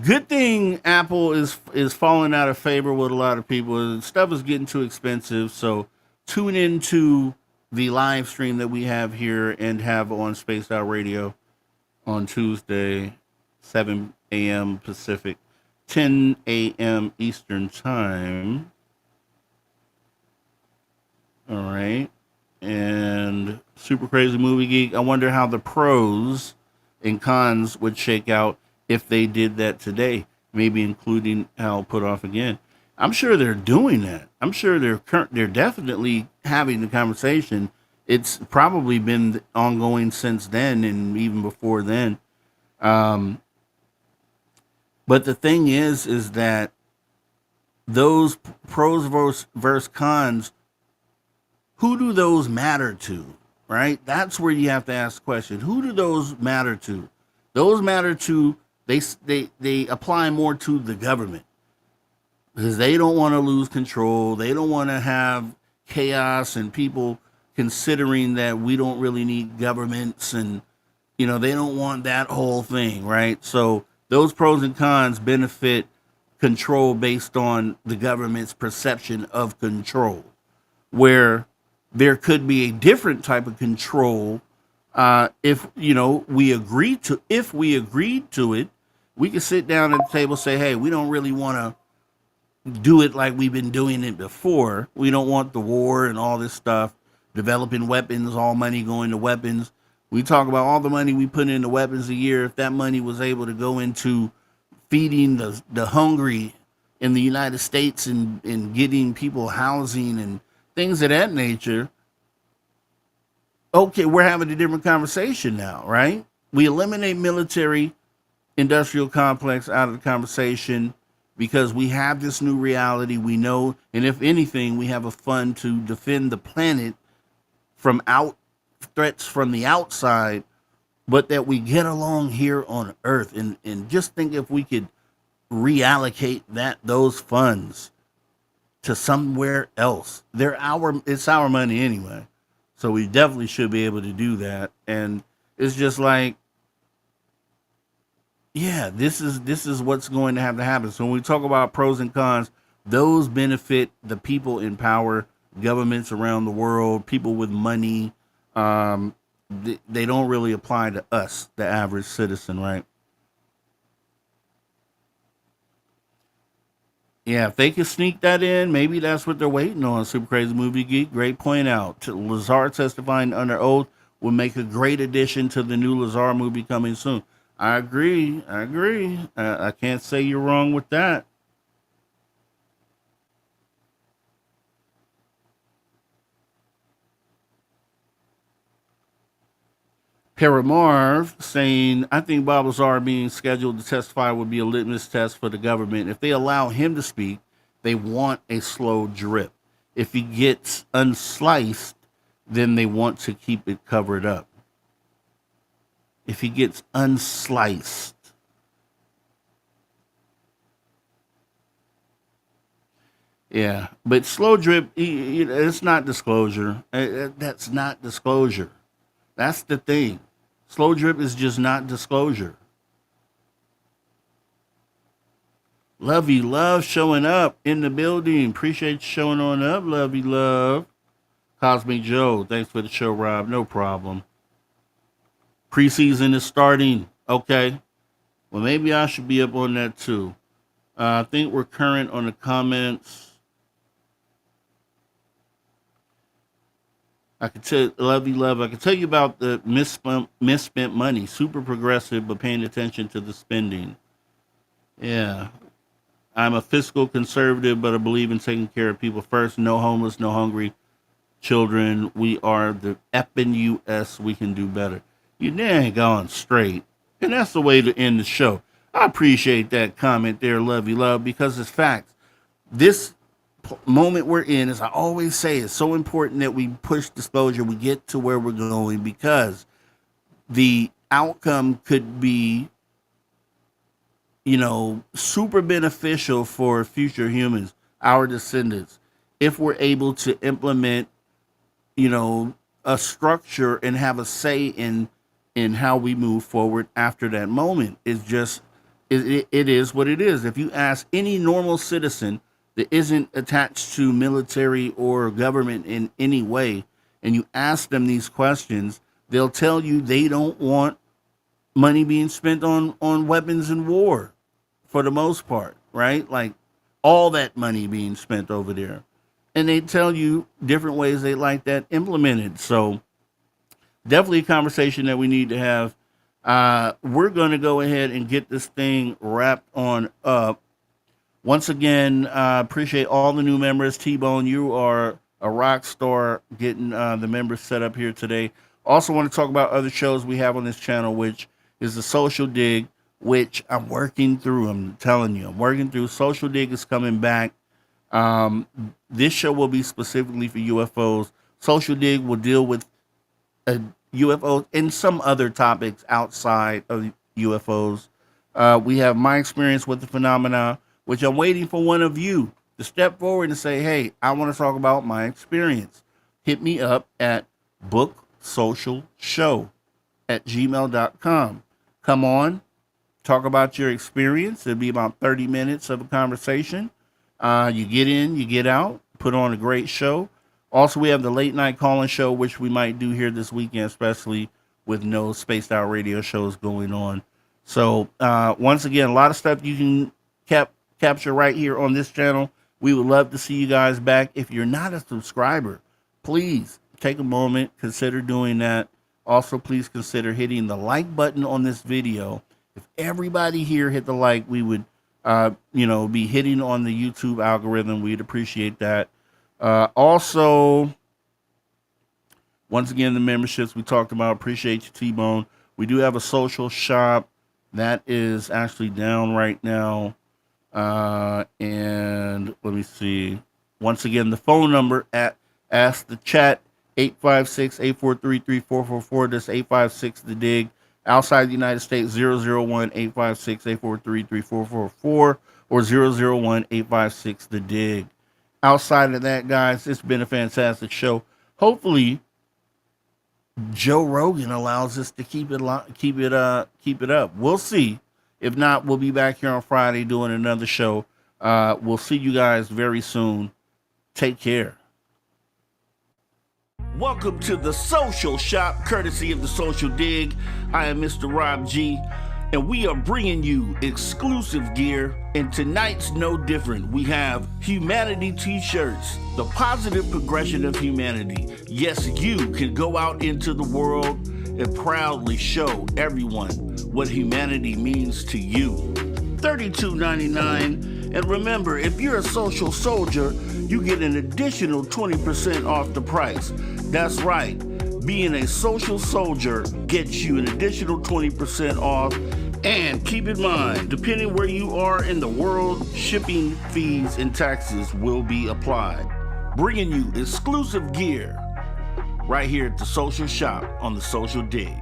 Good thing Apple is falling out of favor with a lot of people. Stuff is getting too expensive, so tune into the live stream that we have here and have on Spaced Out Radio on Tuesday, 7 a.m. Pacific, 10 a.m. Eastern Time. All right. And Super Crazy Movie Geek, I wonder how the pros and cons would shake out if they did that today, maybe including how put off again. I'm sure they're doing that. I'm sure they're definitely having the conversation. It's probably been ongoing since then and even before then. But the thing is that those pros versus cons, who do those matter to, right? That's where you have to ask the question. Who do those matter to? Those matter to, they apply more to the government because they don't want to lose control. They don't want to have chaos and people considering that we don't really need governments, and they don't want that whole thing, right? So those pros and cons benefit control based on the government's perception of control, where there could be a different type of control if we agreed to it. We could sit down at the table and say, hey, we don't really want to do it like we've been doing it before. We don't want the war and all this stuff, developing weapons, all money going to weapons. We talk about all the money we put into weapons a year. If that money was able to go into feeding the hungry in the United States and getting people housing and things of that nature, okay, we're having a different conversation now, right? We eliminate military industrial complex out of the conversation because we have this new reality. We know, and if anything, we have a fund to defend the planet from threats from the outside, but that we get along here on Earth. And just think if we could reallocate those funds to somewhere else. It's our money anyway. So we definitely should be able to do that. And it's just like, yeah, this is what's going to happen. So when we talk about pros and cons, those benefit the people in power, governments around the world, people with money. They don't really apply to us, the average citizen, right? Yeah, if they could sneak that in, maybe that's what they're waiting on. Super Crazy Movie Geek, great point out. Lazar testifying under oath will make a great addition to the new Lazar movie coming soon. I agree. I can't say you're wrong with that. Paramarv saying, I think Bob Lazar being scheduled to testify would be a litmus test for the government. If they allow him to speak, they want a slow drip. If he gets unsliced, then they want to keep it covered up. If he gets unsliced. Yeah, but slow drip, it's not disclosure. That's not disclosure. That's the thing. Slow drip is just not disclosure. Lovey Love showing up in the building. Appreciate you showing on up, Lovey Love. Cosmic Joe, thanks for the show, Rob. No problem. Preseason is starting. Okay. Well, maybe I should be up on that too. I think we're current on the comments. I can tell love. I can tell you about the misspent money. Super progressive, but paying attention to the spending. Yeah, I'm a fiscal conservative, but I believe in taking care of people first. No homeless, no hungry children. We are the effing U.S. We can do better. You dang on straight, and that's the way to end the show. I appreciate that comment there, love, because it's facts. This moment we're in, as I always say, is so important that we push disclosure. We get to where we're going because the outcome could be, super beneficial for future humans, our descendants, if we're able to implement, a structure and have a say in how we move forward after that moment. It's just, it is what it is. If you ask any normal citizen that isn't attached to military or government in any way, and you ask them these questions, they'll tell you they don't want money being spent on weapons and war for the most part, right? Like all that money being spent over there. And they tell you different ways they like that implemented. So definitely a conversation that we need to have. We're going to go ahead and get this thing wrapped on up. Once again, appreciate all the new members. T-Bone, you are a rock star getting the members set up here today. Also want to talk about other shows we have on this channel, which is the Social Dig, which I'm working through. I'm telling you, I'm working through. Social Dig is coming back. This show will be specifically for UFOs. Social Dig will deal with UFOs and some other topics outside of UFOs. We have my experience with the phenomena, which I'm waiting for one of you to step forward and say, hey, I want to talk about my experience. Hit me up at booksocialshow@gmail.com. Come on, talk about your experience. It'll be about 30 minutes of a conversation. You get in, you get out, put on a great show. Also, we have the late night call-in show, which we might do here this weekend, especially with no spaced out radio shows going on. So once again, a lot of stuff you can capture right here on this channel. We would love to see you guys back. If you're not a subscriber, please take a moment, consider doing that. Also, please consider hitting the like button on this video. If everybody here hit the like, we would be hitting on the YouTube algorithm. We'd appreciate that. Also, once again, the memberships we talked about, appreciate you, T-Bone. We do have a social shop that is actually down right now. And let me see. Once again, the phone number ask the chat, 856-843-3444. That's 856 the dig. Outside the United States, 001-856-843-3444 or 001-856 the dig. Outside of that, guys, it's been a fantastic show. Hopefully, Joe Rogan allows us to keep it up. We'll see. If not, we'll be back here on Friday doing another show. We'll see you guys very soon. Take care. Welcome to the Social Shop, courtesy of the Social Dig. I am Mr. Rob G, and we are bringing you exclusive gear, and tonight's no different. We have humanity t-shirts, the positive progression of humanity. Yes, you can go out into the world and proudly show everyone what humanity means to you. $32.99. And remember, if you're a social soldier, you get an additional 20% off the price. That's right. Being a social soldier gets you an additional 20% off. And keep in mind, depending where you are in the world, shipping fees and taxes will be applied. Bringing you exclusive gear right here at the Social Shop on the Social Dig.